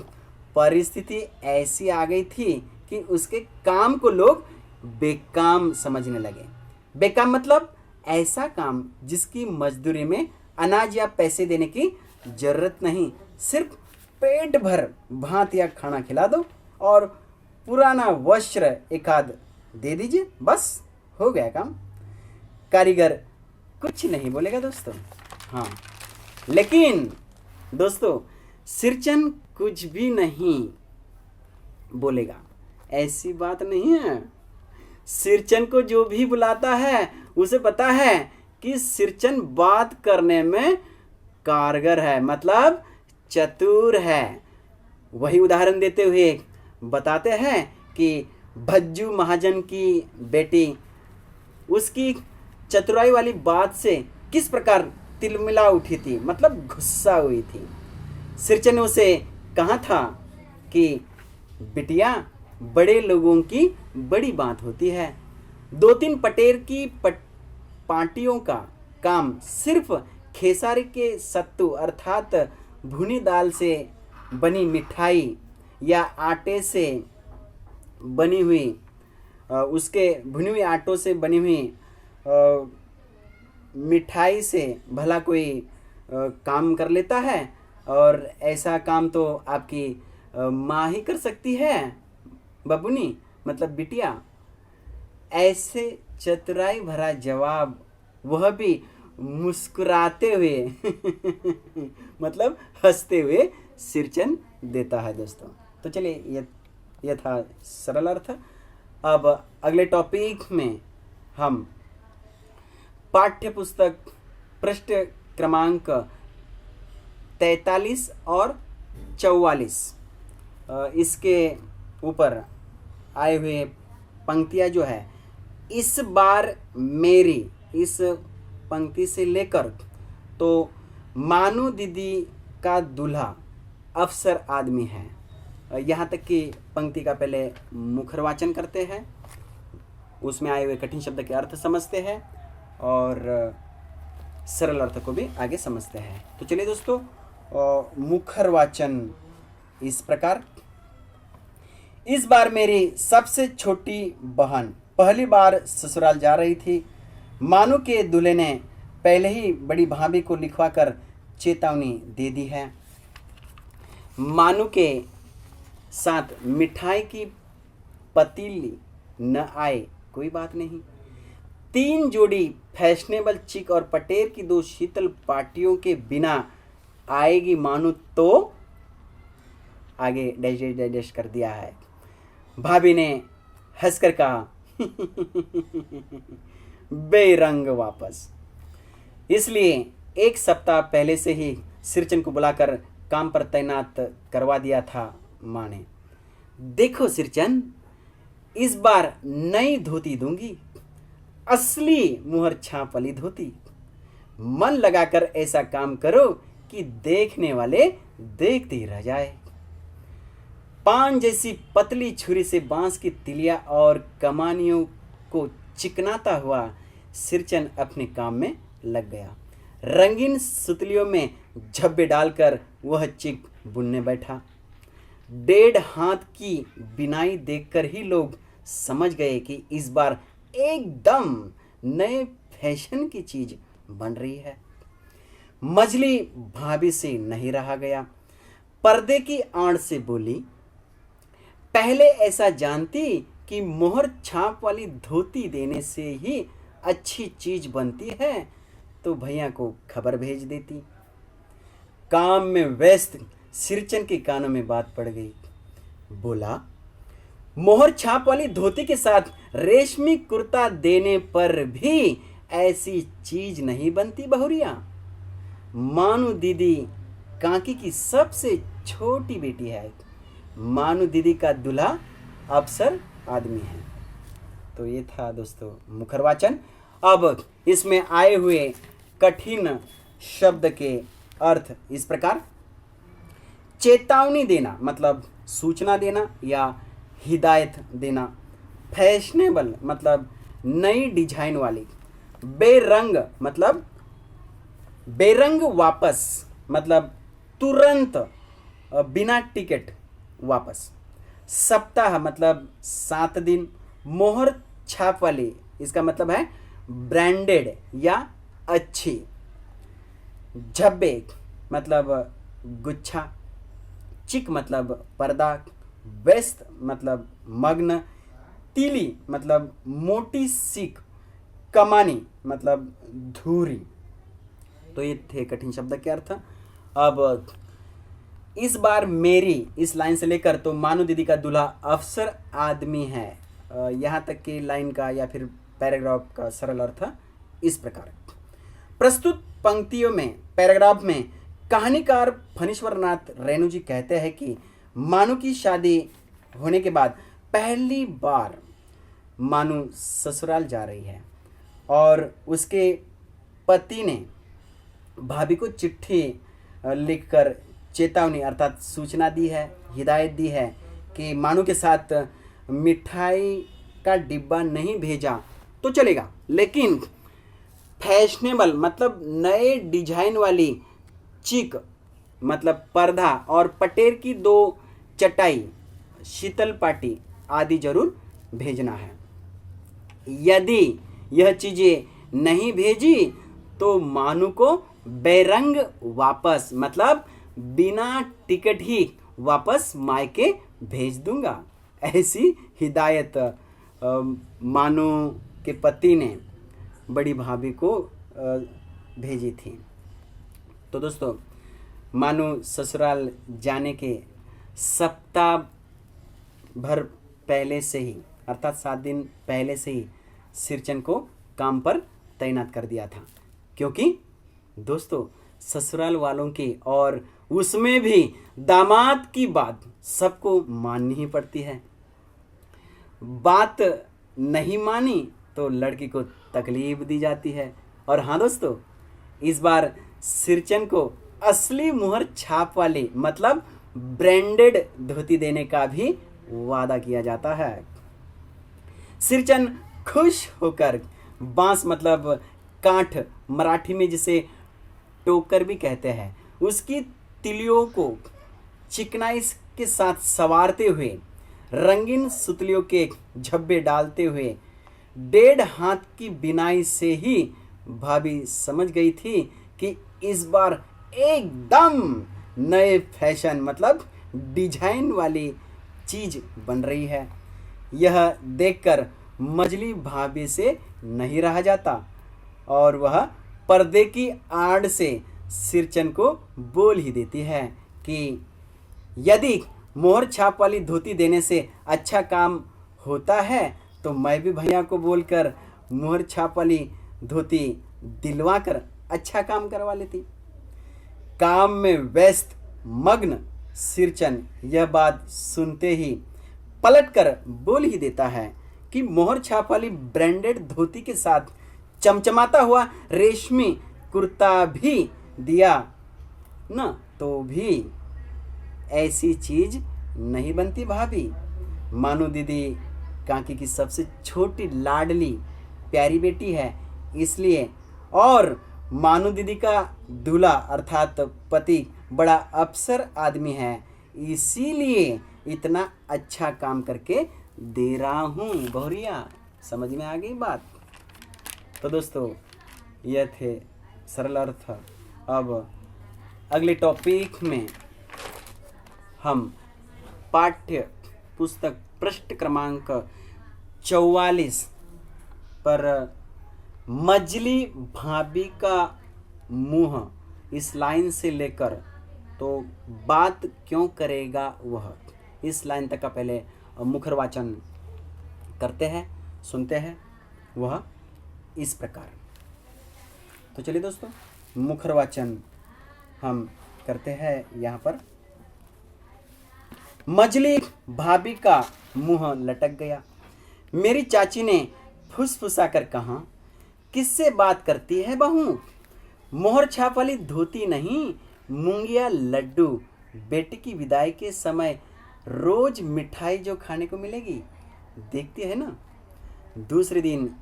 परिस्थिति ऐसी आ गई थी कि उसके काम को लोग बेकाम समझने लगे। बेकाम मतलब ऐसा काम जिसकी मजदूरी में अनाज या पैसे देने की जरूरत नहीं, सिर्फ पेट भर भात या खाना खिला दो और पुराना वस्त्र एक आध दे दीजिए, बस हो गया काम। कारीगर कुछ नहीं बोलेगा दोस्तों। हाँ लेकिन दोस्तों सिरचन कुछ भी नहीं बोलेगा, ऐसी बात नहीं है। सिरचन को जो भी बुलाता है उसे पता है कि सिरचन बात करने में कारगर है मतलब चतुर है। वही उदाहरण देते हुए बताते हैं कि भज्जू महाजन की बेटी उसकी चतुराई वाली बात से किस प्रकार तिलमिला उठी थी मतलब गुस्सा हुई थी। सिरचन ने उसे कहा था कि बिटिया बड़े लोगों की बड़ी बात होती है। दो तीन पटेर की पार्टियों का काम सिर्फ खेसारी के सत्तू अर्थात भुनी दाल से बनी मिठाई या आटे से बनी हुई उसके भुनी हुई आटों से बनी हुई मिठाई से भला कोई काम कर लेता है, और ऐसा काम तो आपकी माँ ही कर सकती है बबुनी मतलब बिटिया। ऐसे चतुराई भरा जवाब वह भी मुस्कुराते हुए मतलब हंसते हुए सिरचन देता है दोस्तों। तो चलिए यह था सरल अर्थ। अब अगले टॉपिक में हम पाठ्य पुस्तक पृष्ठ क्रमांक 43 और 44 इसके ऊपर आए हुए पंक्तियाँ जो है, इस बार मेरी, इस पंक्ति से लेकर तो मानू दीदी का दूल्हा अफसर आदमी है, यहाँ तक कि पंक्ति का पहले मुखर वाचन करते हैं, उसमें आए हुए कठिन शब्द के अर्थ समझते हैं और सरल अर्थ को भी आगे समझते हैं। तो चलिए दोस्तों मुखर वाचन इस प्रकार। इस बार मेरी सबसे छोटी बहन पहली बार ससुराल जा रही थी। मानू के दूल्हे ने पहले ही बड़ी भाभी को लिखवाकर चेतावनी दे दी है। मानू के साथ मिठाई की पतीली न आए कोई बात नहीं, 3 जोड़ी फैशनेबल चिक और पटेर की 2 शीतल पार्टियों के बिना आएगी मानू तो आगे डैश डैश डैश डैश कर दिया है। भाभी ने हंसकर कहा बेरंग वापस। इसलिए 1 सप्ताह पहले से ही सिरचन को बुलाकर काम पर तैनात करवा दिया था माँ ने। देखो सिरचन, इस बार नई धोती दूंगी, असली मुहर छाप वाली धोती। मन लगाकर ऐसा काम करो कि देखने वाले देखते ही रह जाए। पान जैसी पतली छुरी से बांस की तिलिया और कमानियों को चिकनाता हुआ सिरचन अपने काम में लग गया। रंगीन सुतलियों में झब्बे डालकर वह चिक बुनने बैठा। 1.5 हाथ की बिनाई देखकर ही लोग समझ गए कि इस बार एकदम नए फैशन की चीज बन रही है। मजली भाभी से नहीं रहा गया, पर्दे की आड़ से बोली, पहले ऐसा जानती कि मोहर छाप वाली धोती देने से ही अच्छी चीज बनती है तो भैया को खबर भेज देती। काम में व्यस्त सिरचन के कानों में बात पड़ गई। बोला, मोहर छाप वाली धोती के साथ रेशमी कुर्ता देने पर भी ऐसी चीज नहीं बनती बहुरिया। मानू दीदी काकी की सबसे छोटी बेटी है। मानू दीदी का दूल्हा अफसर आदमी है। तो ये था दोस्तों मुखर वाचन। अब इसमें आए हुए कठिन शब्द के अर्थ इस प्रकार। चेतावनी देना मतलब सूचना देना या हिदायत देना। फैशनेबल मतलब नई डिजाइन वाली। बेरंग मतलब बेरंग वापस मतलब तुरंत बिना टिकट वापस। सप्ताह मतलब 7 दिन। मोहर छाप वाली इसका मतलब है ब्रांडेड या अच्छी। झब्बे मतलब गुच्छा। चिक मतलब पर्दा। व्यस्त मतलब मग्न। तीली मतलब मोटी सीख। कमानी मतलब धूरी। तो ये थे कठिन शब्द के अर्थ। अब इस बार मेरी इस लाइन से लेकर तो मानू दीदी का दूल्हा अफसर आदमी है, यहाँ तक की लाइन का या फिर पैराग्राफ का सरल अर्थ इस प्रकार। प्रस्तुत पंक्तियों में पैराग्राफ में कहानीकार फणीश्वर नाथ रेणु जी कहते हैं कि मानू की शादी होने के बाद पहली बार मानू ससुराल जा रही है और उसके पति ने भाभी को चिट्ठी लिखकर चेतावनी अर्थात सूचना दी है, हिदायत दी है कि मानू के साथ मिठाई का डिब्बा नहीं भेजा तो चलेगा, लेकिन फैशनेबल मतलब नए डिजाइन वाली चिक मतलब पर्दा और पटेर की 2 चटाई, शीतल पाटी आदि जरूर भेजना है। यदि यह चीज़ें नहीं भेजी तो मानू को बेरंग वापस मतलब बिना टिकट ही वापस मायके भेज दूंगा। ऐसी हिदायत मानू के पति ने बड़ी भाभी को भेजी थी। तो दोस्तों मानू ससुराल जाने के सप्ताह भर पहले से ही अर्थात 7 दिन पहले से ही सिरचन को काम पर तैनात कर दिया था, क्योंकि दोस्तों ससुराल वालों की और उसमें भी दामाद की बात सबको माननी ही पड़ती है। बात नहीं मानी तो लड़की को तकलीफ दी जाती है। और हाँ दोस्तों, इस बार सिरचन को असली मुहर छाप वाली मतलब ब्रांडेड धोती देने का भी वादा किया जाता है। सिरचन खुश होकर बांस मतलब काठ मराठी में जिसे टोकर भी कहते हैं, उसकी तिलियों को चिकनाई के साथ संवारते हुए रंगीन सुतलियों के झब्बे डालते हुए 1.5 हाथ की बिनाई से ही भाभी समझ गई थी कि इस बार एकदम नए फैशन मतलब डिजाइन वाली चीज बन रही है। यह देखकर मजली भाभी से नहीं रहा जाता और वह पर्दे की आड़ से सिरचन को बोल ही देती है कि यदि मोहर छाप वाली धोती देने से अच्छा काम होता है तो मैं भी भैया को बोलकर मोहर छाप वाली धोती दिलवा कर अच्छा काम करवा लेती। काम में व्यस्त मग्न सिरचन यह बात सुनते ही पलटकर बोल ही देता है कि मोहर छाप वाली ब्रांडेड धोती के साथ चमचमाता हुआ रेशमी कुर्ता भी दिया ना तो भी ऐसी चीज नहीं बनती भाभी। मानू दीदी काकी की सबसे छोटी लाडली प्यारी बेटी है, इसलिए, और मानू दीदी का दूल्हा अर्थात पति बड़ा अफसर आदमी है, इसीलिए इतना अच्छा काम करके दे रहा हूँ। बहुरिया समझ में आ गई बात? तो दोस्तों यह थे सरल अर्थ। अब अगले टॉपिक में हम पाठ्य पुस्तक पृष्ठ क्रमांक 44 पर मजली भाभी का मुंह, इस लाइन से लेकर तो बात क्यों करेगा वह, इस लाइन तक का पहले मुखर वाचन करते हैं, सुनते हैं। वह इस प्रकार। तो चलिए दोस्तों, मुखर वाचन हम करते हैं यहाँ पर। मजली भाभी का मुंह लटक गया। मेरी चाची ने फुसफुसा कर कहा, किससे बात करती है बहू? मोहर छाप वाली धोती नहीं, मूंगिया लड्डू। बेटे की विदाई के समय रोज मिठाई जो खाने को मिलेगी, देखती है ना। दूसरे दिन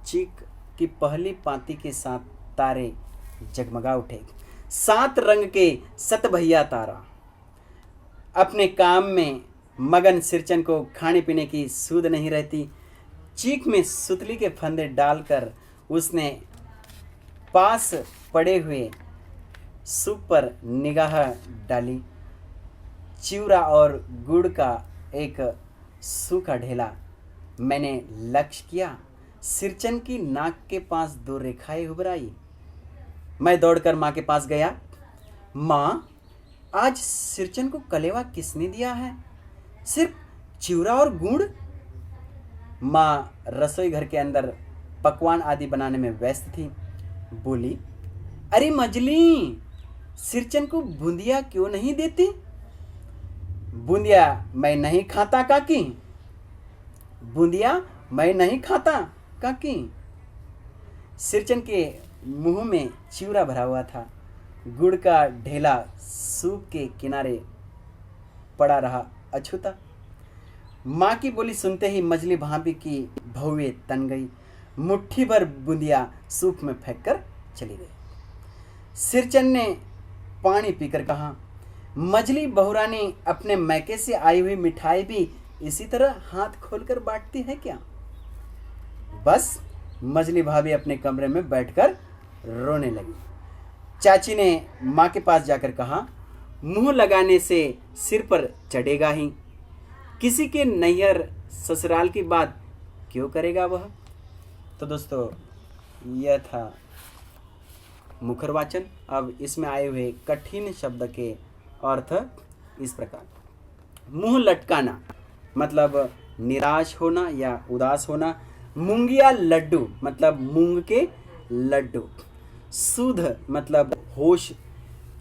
चीक की पहली पाती के साथ तारे जगमगा उठे। 7 रंग के 7 भैया तारा। अपने काम में मगन सिरचन को खाने पीने की सूध नहीं रहती। चीक में सुतली के फंदे डालकर उसने पास पड़े हुए सूप पर निगाह डाली। चिवड़ा और गुड़ का एक सूखा ढेला मैंने लक्ष्य किया। सिरचन की नाक के पास 2 रेखाएं उभराई। मैं दौड़कर माँ के पास गया। माँ, आज सिरचन को कलेवा किसने दिया है? सिर्फ चिवड़ा और गुड़? माँ रसोई घर के अंदर पकवान आदि बनाने में व्यस्त थी। बोली, अरे मजली, सिरचन को बूंदिया क्यों नहीं देती? बूंदिया मैं नहीं खाता काकी। बूंदिया मैं नहीं खाता काकी। सिरचन के मुंह में चिवड़ा भरा हुआ था। गुड़ का ढेला सूप के किनारे पड़ा रहा अछूता। माँ की बोली सुनते ही मजली भाभी की भौवें तन गई। मुट्ठी भर बूंदिया सूप में फेंक कर चली गई। सिरचन ने पानी पीकर कहा, मजली बहुरानी अपने मैके से आई हुई मिठाई भी इसी तरह हाथ खोलकर बांटती है क्या? बस मजली भाभी अपने कमरे में बैठकर रोने लगी। चाची ने माँ के पास जाकर कहा, मुंह लगाने से सिर पर चढ़ेगा ही। किसी के नैहर ससुराल की बात क्यों करेगा वह? तो दोस्तों यह था मुखर वाचन। अब इसमें आए हुए कठिन शब्द के अर्थ इस प्रकार। मुंह लटकाना मतलब निराश होना या उदास होना। मूंगिया लड्डू मतलब मूंग के लड्डू। सूध मतलब होश।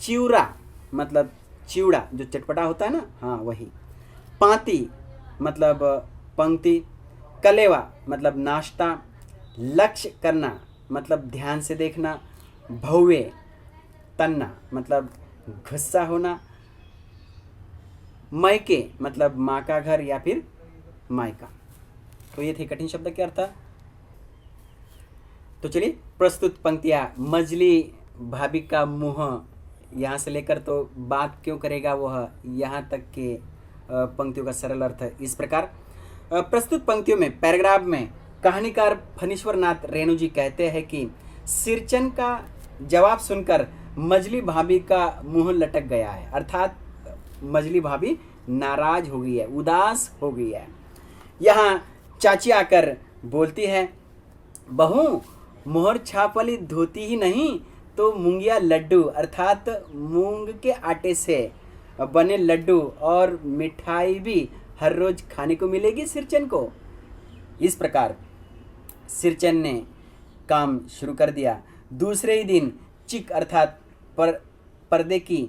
चिवड़ा मतलब चिवड़ा जो चटपटा होता है ना, हाँ वही। पाती मतलब पंक्ति। कलेवा मतलब नाश्ता। लक्ष्य करना मतलब ध्यान से देखना। भौवे तन्ना मतलब गुस्सा होना। मायके मतलब माँ का घर या फिर मायका। तो ये थे कठिन शब्द के अर्थ। तो चलिए प्रस्तुत पंक्तियाँ। मजली भाभी का मुंह, यहाँ से लेकर तो बात क्यों करेगा वह, यहाँ तक के पंक्तियों का सरल अर्थ इस प्रकार। प्रस्तुत पंक्तियों में पैराग्राफ में कहानीकार फणीश्वर नाथ रेणु जी कहते हैं कि सिरचन का जवाब सुनकर मजली भाभी का मुंह लटक गया है, अर्थात मजली भाभी नाराज हो गई है, उदास हो गई है। यहाँ चाची आकर बोलती है, बहू मोहर छाप वाली धोती ही नहीं तो मूंगिया लड्डू अर्थात मूंग के आटे से बने लड्डू और मिठाई भी हर रोज खाने को मिलेगी सिरचन को। इस प्रकार सिरचन ने काम शुरू कर दिया। दूसरे ही दिन चिक अर्थात पर्दे की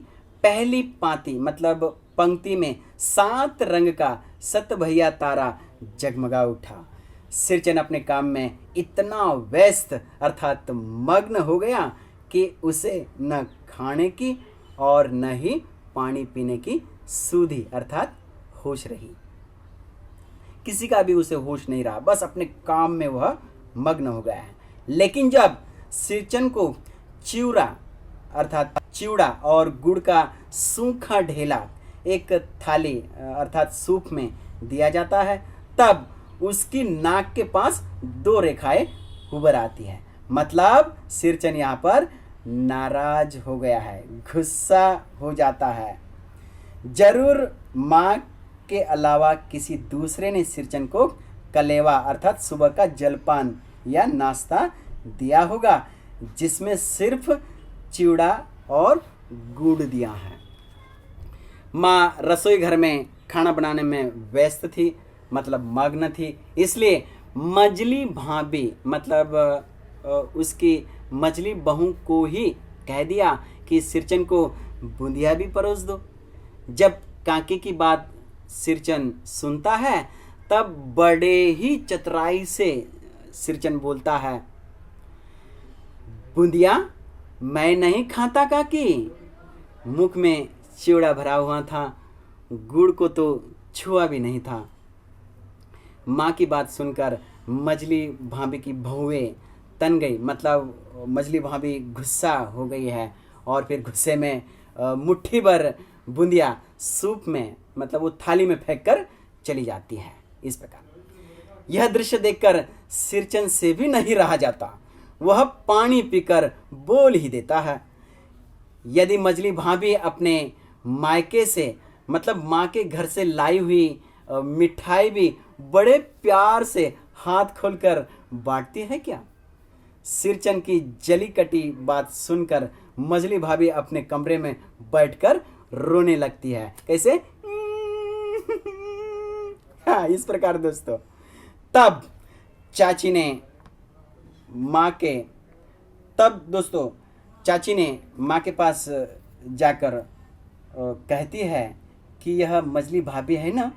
पहली पाती मतलब पंक्ति में 7 रंग का 7 भैया तारा जगमगा उठा। सिरचन अपने काम में इतना व्यस्त अर्थात मग्न हो गया कि उसे न खाने की और न ही पानी पीने की सुधि अर्थात होश रही। किसी का भी उसे होश नहीं रहा, बस अपने काम में वह मग्न हो गया है। लेकिन जब सिरचन को चिवड़ा अर्थात चिवड़ा और गुड़ का सूखा ढेला एक थाली अर्थात सूप में दिया जाता है, तब उसकी नाक के पास दो रेखाएं उभर आती है। मतलब सिरचन यहाँ पर नाराज हो गया है, गुस्सा हो जाता है। जरूर माँ के अलावा किसी दूसरे ने सिरचन को कलेवा अर्थात सुबह का जलपान या नाश्ता दिया होगा, जिसमें सिर्फ चिवड़ा और गुड़ दिया है। माँ रसोई घर में खाना बनाने में व्यस्त थी, मतलब मग्न थी, इसलिए मजली भाभी मतलब उसकी मजली बहू को ही कह दिया कि सिरचन को बूंदिया भी परोस दो। जब काके की बात सिरचन सुनता है, तब बड़े ही चतुराई से सिरचन बोलता है, बूंदिया मैं नहीं खाता काकी। मुख में चिवड़ा भरा हुआ था, गुड़ को तो छुआ भी नहीं था। माँ की बात सुनकर मजली भाभी की बहुएं तन गई, मतलब मजली भाभी गुस्सा हो गई है और फिर गुस्से में मुट्ठी भर बूंदिया सूप में मतलब वो थाली में फेंक कर चली जाती है। इस प्रकार यह दृश्य देखकर सिरचन से भी नहीं रहा जाता, वह पानी पीकर बोल ही देता है। यदि मजली भाभी अपने मायके से मतलब माँ के घर से लाई हुई मिठाई भी बड़े प्यार से हाथ खोलकर बांटती है क्या? सिरचन की जली कटी बात सुनकर मजली भाभी अपने कमरे में बैठकर रोने लगती है। कैसे? हाँ, इस प्रकार दोस्तों। तब चाची ने माँ के पास जाकर कहती है कि यह मजली भाभी है ना,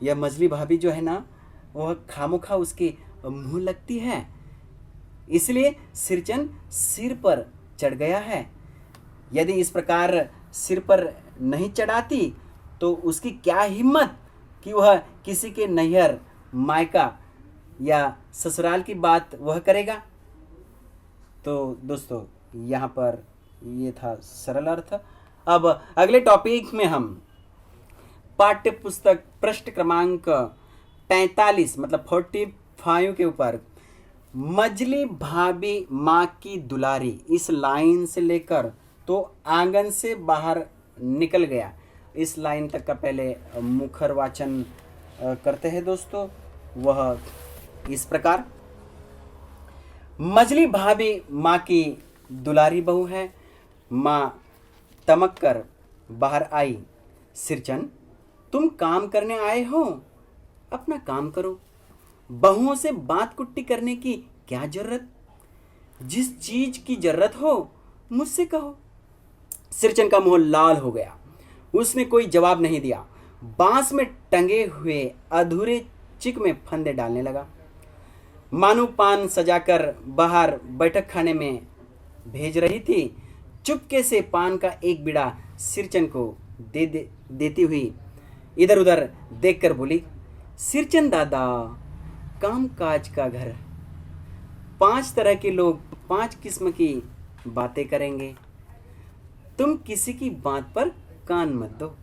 यह मजली भाभी जो है ना, वह खामोखा उसके मुंह लगती है, इसलिए सिरचन सिर पर चढ़ गया है। यदि इस प्रकार सिर पर नहीं चढ़ाती तो उसकी क्या हिम्मत कि वह किसी के नैहर मायका या ससुराल की बात वह करेगा। तो दोस्तों यहाँ पर ये था सरल अर्थ। अब अगले टॉपिक में हम पाठ्य पुस्तक पृष्ठ क्रमांक 45 मतलब 45 के ऊपर मजली भाभी माँ की दुलारी इस लाइन से लेकर तो आंगन से बाहर निकल गया, इस लाइन तक का पहले मुखर वाचन करते हैं दोस्तों। वह इस प्रकार, मजली भाभी माँ की दुलारी बहू है। माँ तमक कर बाहर आई, सिरचन तुम काम करने आए हो, अपना काम करो, बहुओं से बात कुट्टी करने की क्या जरूरत? जिस चीज की जरूरत हो मुझसे कहो। सिरचन का मुंह लाल हो गया, उसने कोई जवाब नहीं दिया। बांस में टंगे हुए अधूरे चिक में फंदे डालने लगा। मानो पान सजाकर बाहर बैठक खाने में भेज रही थी, चुपके से पान का एक बीड़ा सिरचन को देती हुई इधर उधर देखकर बोली, सिरचन दादा, काम काज का घर, 5 तरह के लोग 5 किस्म की बातें करेंगे, तुम किसी की बात पर कान मत दो।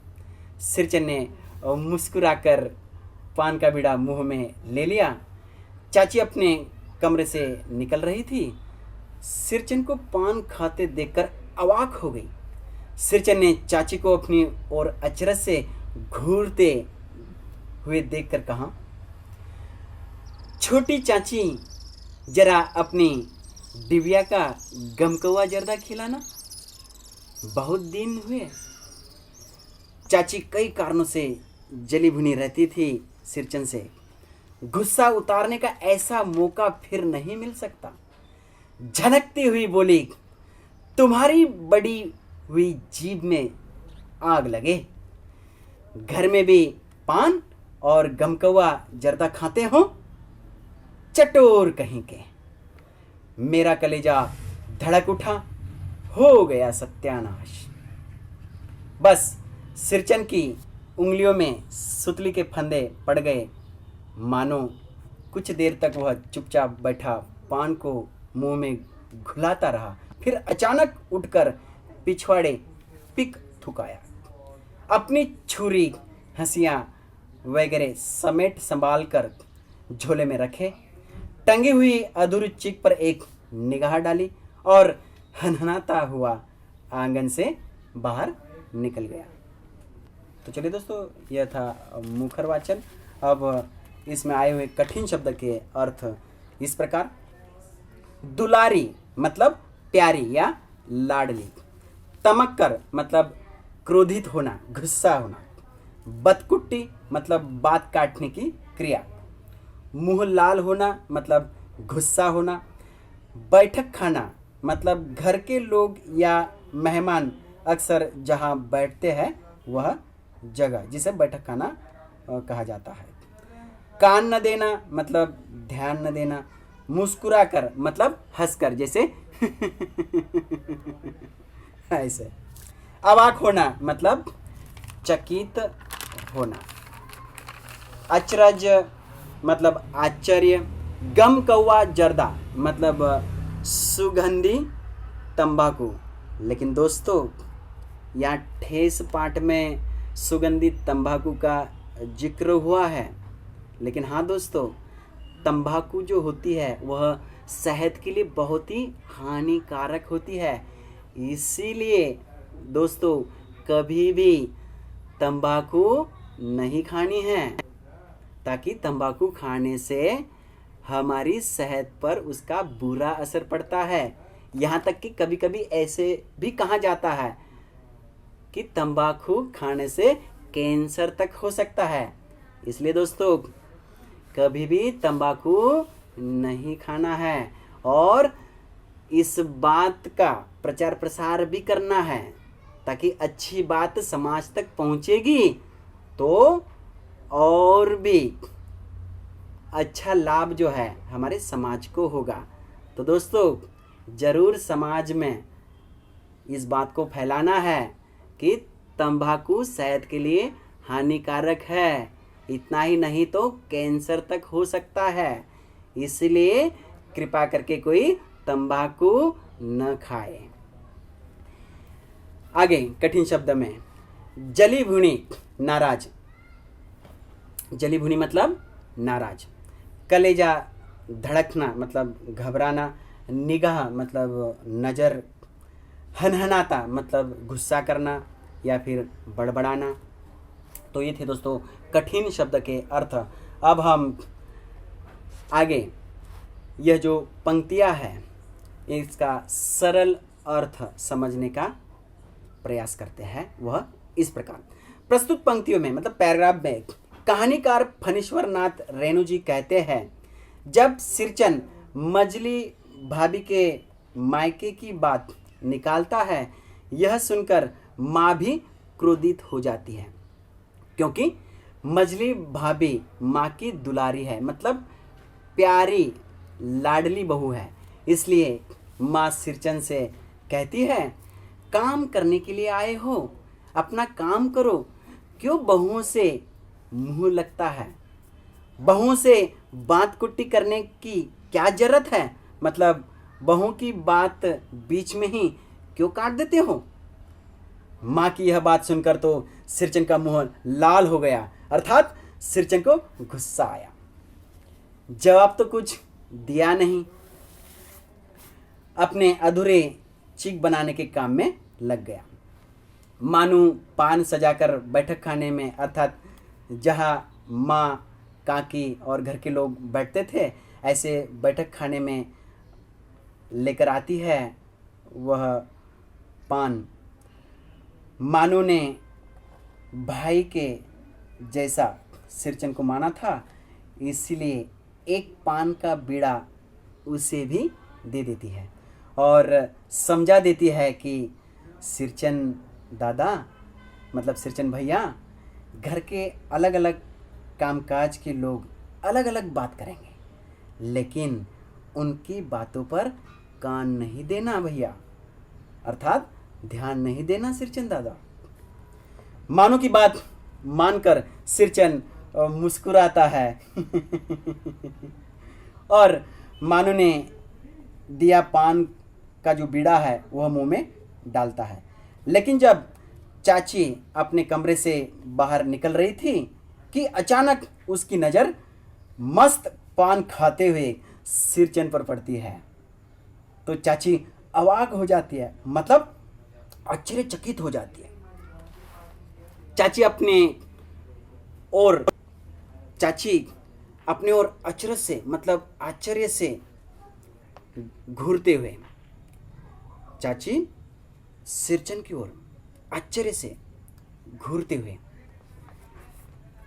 सिरचन ने मुस्कुराकर पान का बीड़ा मुंह में ले लिया। चाची अपने कमरे से निकल रही थी, सिरचन को पान खाते देखकर अवाक हो गई। सिरचन ने चाची को अपनी ओर अचरज से घूरते हुए देखकर कहा, छोटी चाची जरा अपनी दिव्या का गमकवा जर्दा खिलाना, बहुत दिन हुए। चाची कई कारणों से जली भुनी रहती थी सिरचन से, गुस्सा उतारने का ऐसा मौका फिर नहीं मिल सकता। झनकती हुई बोली, तुम्हारी बड़ी हुई जीभ में आग लगे, घर में भी पान और गमकवा जर्दा खाते हो, चटोर कहीं के। मेरा कलेजा धड़क उठा, हो गया सत्यानाश। बस सिरचन की उंगलियों में सुतली के फंदे पड़ गए। मानो कुछ देर तक वह चुपचाप बैठा पान को मुंह में घुलाता रहा, फिर अचानक उठकर पिछवाड़े पिक थुकाया। अपनी छुरी, हंसियां वगैरह समेट संभाल कर झोले में रखे, टंगी हुई अधूरी चीख पर एक निगाह डाली और हनहनाता हुआ आंगन से बाहर निकल गया। तो चलिए दोस्तों, यह था मुखर वाचन। अब इसमें आए हुए कठिन शब्द के अर्थ इस प्रकार। दुलारी मतलब प्यारी या लाडली। तमक्कर मतलब क्रोधित होना, गुस्सा होना। बदकुट्टी मतलब बात काटने की क्रिया। मुंह लाल होना मतलब गुस्सा होना। बैठक खाना मतलब घर के लोग या मेहमान अक्सर जहां बैठते हैं वह जगह, जिसे बैठक खाना कहा जाता है। कान न देना मतलब ध्यान न देना। मुस्कुराकर मतलब हंसकर, जैसे ऐसे। अवाक होना मतलब चकित होना। अचरज मतलब आश्चर्य। गम कौवा जर्दा मतलब सुगंधी तंबाकू। लेकिन दोस्तों, यहाँ ठेस पाठ में सुगंधित तंबाकू का जिक्र हुआ है, लेकिन हाँ दोस्तों, तंबाकू जो होती है वह सेहत के लिए बहुत ही हानिकारक होती है। इसीलिए दोस्तों, कभी भी तंबाकू नहीं खानी है, ताकि तंबाकू खाने से हमारी सेहत पर उसका बुरा असर पड़ता है। यहाँ तक कि कभी कभी ऐसे भी कहा जाता है कि तंबाकू खाने से कैंसर तक हो सकता है। इसलिए दोस्तों, कभी भी तंबाकू नहीं खाना है और इस बात का प्रचार प्रसार भी करना है, ताकि अच्छी बात समाज तक पहुंचेगी तो और भी अच्छा लाभ जो है हमारे समाज को होगा। तो दोस्तों, ज़रूर समाज में इस बात को फैलाना है कि तंबाकू सेहत के लिए हानिकारक है। इतना ही नहीं तो कैंसर तक हो सकता है। इसलिए कृपा करके कोई तंबाकू न खाए। आगे कठिन शब्द में जली भुनी नाराज। जली भुनी मतलब नाराज। कलेजा धड़कना मतलब घबराना। निगाह मतलब नज़र। हनहनाता मतलब गुस्सा करना या फिर बड़बड़ाना। तो ये थे दोस्तों कठिन शब्द के अर्थ। अब हम आगे यह जो पंक्तियाँ हैं इसका सरल अर्थ समझने का प्रयास करते हैं। वह इस प्रकार। प्रस्तुत पंक्तियों में मतलब पैराग्राफ में कहानीकार फणीश्वर नाथ रेणु जी कहते हैं, जब सिरचन मजली भाभी के मायके की बात निकालता है, यह सुनकर माँ भी क्रोधित हो जाती है, क्योंकि मजली भाभी माँ की दुलारी है, मतलब प्यारी लाडली बहू है। इसलिए माँ सिरचन से कहती है, काम करने के लिए आए हो, अपना काम करो, क्यों बहुओं से मुंह लगता है? बहुओं से बात कुट्टी करने की क्या जरूरत है? मतलब बहू की बात बीच में ही क्यों काट देते हो? माँ की यह बात सुनकर तो सिरचन का मुंह लाल हो गया, अर्थात सिरचन को गुस्सा आया। जवाब तो कुछ दिया नहीं, अपने अधूरे चीक बनाने के काम में लग गया। मानू पान सजाकर बैठक खाने में, अर्थात जहाँ माँ, काकी और घर के लोग बैठते थे, ऐसे बैठक खाने में लेकर आती है वह पान। मानू ने भाई के जैसा सिरचन को माना था, इसलिए एक पान का बीड़ा उसे भी दे देती है और समझा देती है कि सिरचन दादा मतलब सिरचन भैया, घर के अलग अलग कामकाज के लोग अलग अलग बात करेंगे, लेकिन उनकी बातों पर कान नहीं देना भैया, अर्थात ध्यान नहीं देना सिरचन दादा। मानो की बात मानकर सिरचन मुस्कुराता है और मानो ने दिया पान का जो बीड़ा है वह मुंह में डालता है। लेकिन जब चाची अपने कमरे से बाहर निकल रही थी कि अचानक उसकी नज़र मस्त पान खाते हुए सिरचन पर पड़ती है। तो चाची अवाक हो जाती है, मतलब आश्चर्यचकित हो जाती है। चाची अपने और अचरज से, मतलब आश्चर्य से घूरते हुए चाची सिरचन की ओर आश्चर्य से घूरते हुए,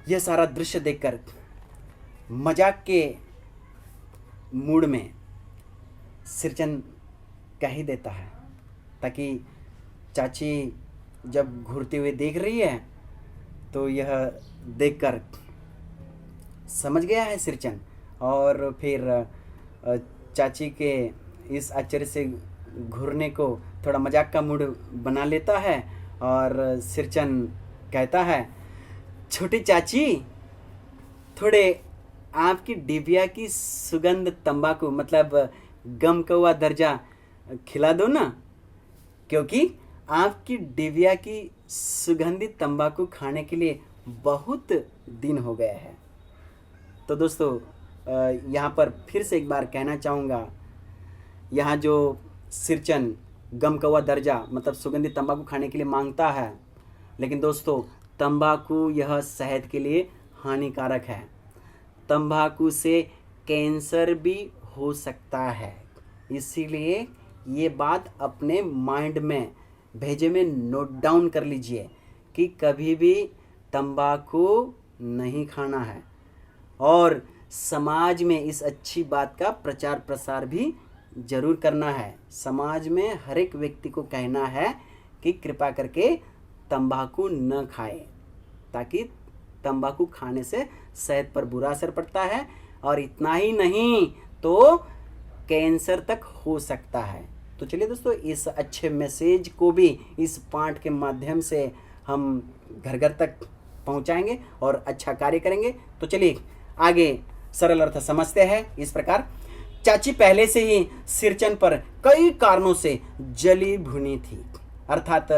यह सारा दृश्य देखकर मजाक के मूड में सिरचन कह ही देता है, ताकि चाची जब घूरते हुए देख रही है तो यह देखकर समझ गया है सिरचन, और फिर चाची के इस आश्चर्य से घूरने को थोड़ा मजाक का मूड बना लेता है। और सिरचन कहता है, छोटी चाची, थोड़े आपकी डिबिया की सुगंध तंबाकू, मतलब गम कौवा दर्जा खिला दो ना, क्योंकि आपकी डिबिया की सुगंधित तंबाकू खाने के लिए बहुत दिन हो गए हैं। तो दोस्तों, यहाँ पर फिर से एक बार कहना चाहूँगा, यहाँ जो सिरचन गम कौवा दर्जा मतलब सुगंधित तंबाकू खाने के लिए मांगता है, लेकिन दोस्तों तंबाकू यह सेहत के लिए हानिकारक है। तंबाकू से कैंसर भी हो सकता है, इसीलिए ये बात अपने माइंड में भेजे में नोट डाउन कर लीजिए कि कभी भी तंबाकू नहीं खाना है। और समाज में इस अच्छी बात का प्रचार प्रसार भी जरूर करना है। समाज में हर एक व्यक्ति को कहना है कि कृपा करके तंबाकू न खाएं, ताकि तंबाकू खाने से सेहत पर बुरा असर पड़ता है, और इतना ही नहीं तो कैंसर तक हो सकता है। तो चलिए दोस्तों, इस अच्छे मैसेज को भी इस पाठ के माध्यम से हम घर घर तक पहुंचाएंगे और अच्छा कार्य करेंगे। तो चलिए आगे सरल अर्थ समझते हैं। इस प्रकार, चाची पहले से ही सिरचन पर कई कारणों से जली भुनी थी, अर्थात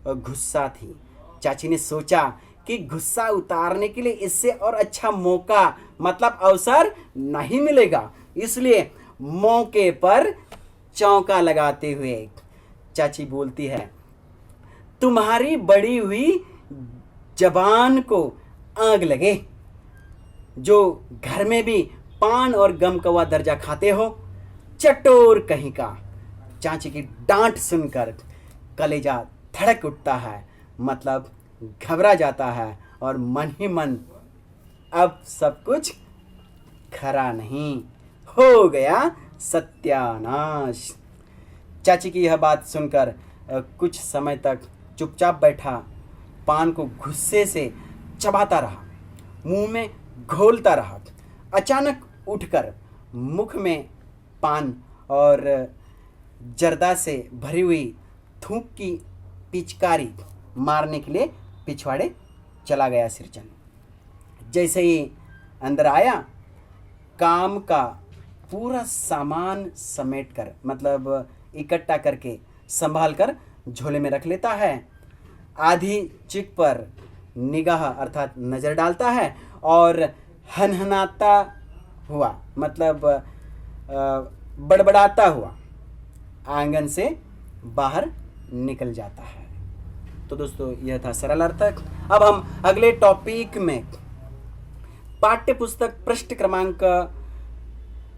गुस्सा थी। चाची ने सोचा कि गुस्सा उतारने के लिए इससे और अच्छा मौका, मतलब अवसर नहीं मिलेगा, इसलिए मौके पर चौंका लगाते हुए चाची बोलती है, तुम्हारी बड़ी हुई जबान को आग लगे, जो घर में भी पान और गम कौवा दर्जा खाते हो, चटोर कहीं का। चाची की डांट सुनकर कलेजा धड़क उठता है, मतलब घबरा जाता है, और मन ही मन अब सब कुछ खरा नहीं, हो गया सत्यानाश। चाची की यह बात सुनकर कुछ समय तक चुपचाप बैठा पान को गुस्से से चबाता रहा, मुंह में घोलता रहा। अचानक उठकर मुख में पान और जर्दा से भरी हुई थूक की पिचकारी मारने के लिए पिछवाड़े चला गया सिरचन। जैसे ही अंदर आया, काम का पूरा सामान समेट कर, मतलब इकट्ठा करके संभाल कर झोले में रख लेता है। आधी चिक पर निगाह अर्थात नज़र डालता है और हनहनाता हुआ, मतलब बड़बड़ाता हुआ आंगन से बाहर निकल जाता है। तो दोस्तों, यह था सरल अर्थक। अब हम अगले टॉपिक में पाठ्य पुस्तक पृष्ठ क्रमांक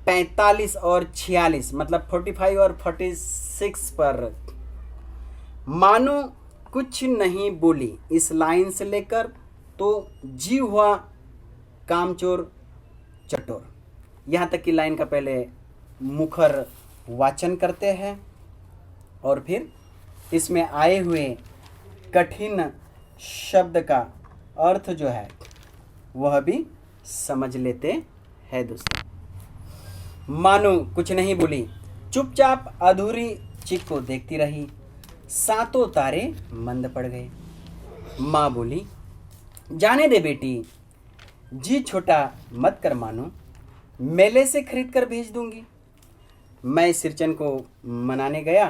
45 और 46, मतलब 45 और 46 पर मानो कुछ नहीं बोली, इस लाइन से लेकर तो जी हुआ कामचोर चटोर, यहाँ तक की लाइन का पहले मुखर वाचन करते हैं और फिर इसमें आए हुए कठिन शब्द का अर्थ जो है वह भी समझ लेते हैं। दोस्तों, मानो कुछ नहीं बोली, चुपचाप अधूरी चिक को देखती रही, सातों तारे मंद पड़ गए। माँ बोली, जाने दे बेटी, जी छोटा मत कर मानो, मेले से खरीद कर भेज दूंगी। मैं सिरचन को मनाने गया,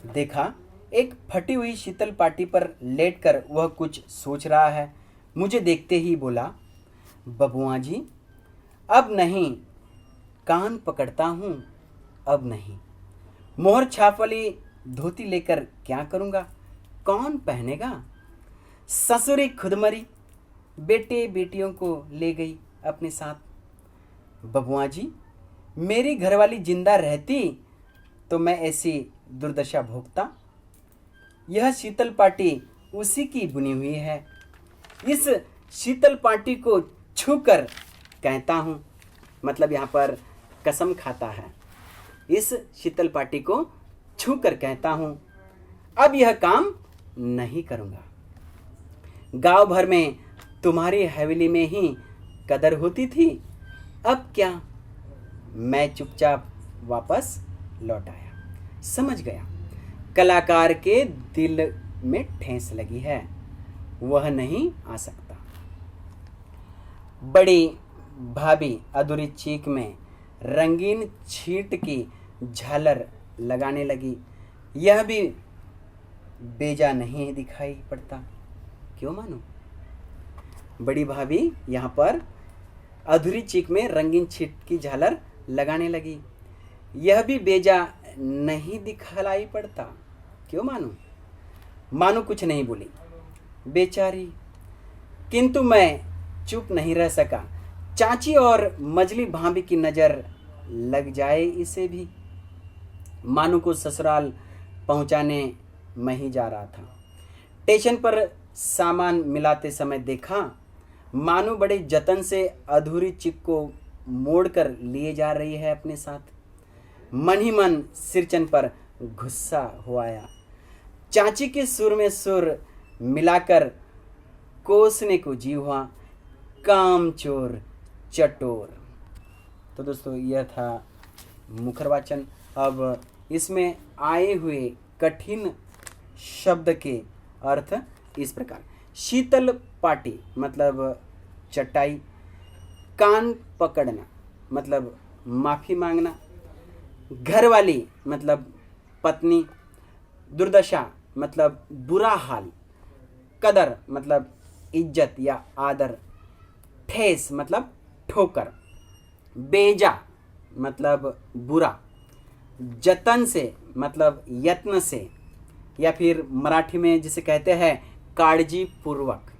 देखा एक फटी हुई शीतल पाटी पर लेटकर वह कुछ सोच रहा है। मुझे देखते ही बोला, बबुआ जी अब नहीं, कान पकड़ता हूँ, अब नहीं। मोहर छाप वाली धोती लेकर क्या करूँगा, कौन पहनेगा। ससुरी खुदमरी बेटे बेटियों को ले गई अपने साथ। बबुआ जी मेरी घरवाली जिंदा रहती तो मैं ऐसी दुर्दशा भोगता। यह शीतल पाटी उसी की बुनी हुई है। इस शीतल पाटी को छूकर कहता हूँ, मतलब यहाँ पर कसम खाता है, इस शीतल पाटी को छूकर कहता हूँ अब यह काम नहीं करूँगा। गांव भर में तुम्हारी हवेली में ही कदर होती थी, अब क्या। मैं चुपचाप वापस लौट आया। समझ गया कलाकार के दिल में ठेस लगी है, वह नहीं आ सकता। बड़ी भाभी अधूरी चीख में रंगीन छींट की झालर लगाने लगी। यह भी बेजा नहीं दिखाई पड़ता, क्यों मानो। बड़ी भाभी यहाँ पर अधूरी चीख में रंगीन छींट की झालर लगाने लगी। यह भी बेजा नहीं दिखलाई पड़ता, क्यों मानो। मानो कुछ नहीं बोली बेचारी, किंतु मैं चुप नहीं रह सका। चाची और मजली भाभी की नज़र लग जाए इसे भी। मानू को ससुराल पहुंचाने मैं ही जा रहा था। स्टेशन पर सामान मिलाते समय देखा, मानू बड़े जतन से अधूरी चिक को मोड़कर लिए जा रही है अपने साथ। मन ही मन सिरचन पर गुस्सा हो आया। चाची के सुर में सुर मिलाकर कोसने को जी हुआ, कामचोर चटोर। तो दोस्तों यह था मुखर वाचन। अब इसमें आए हुए कठिन शब्द के अर्थ इस प्रकार। शीतल पाटी मतलब चटाई, कान पकड़ना मतलब माफ़ी मांगना, घरवाली मतलब पत्नी, दुर्दशा मतलब बुरा हाल, कदर मतलब इज्जत या आदर, ठेस मतलब ठोकर, बेजा मतलब बुरा, जतन से मतलब यत्न से, या फिर मराठी में जिसे कहते हैं काळजी पूर्वक,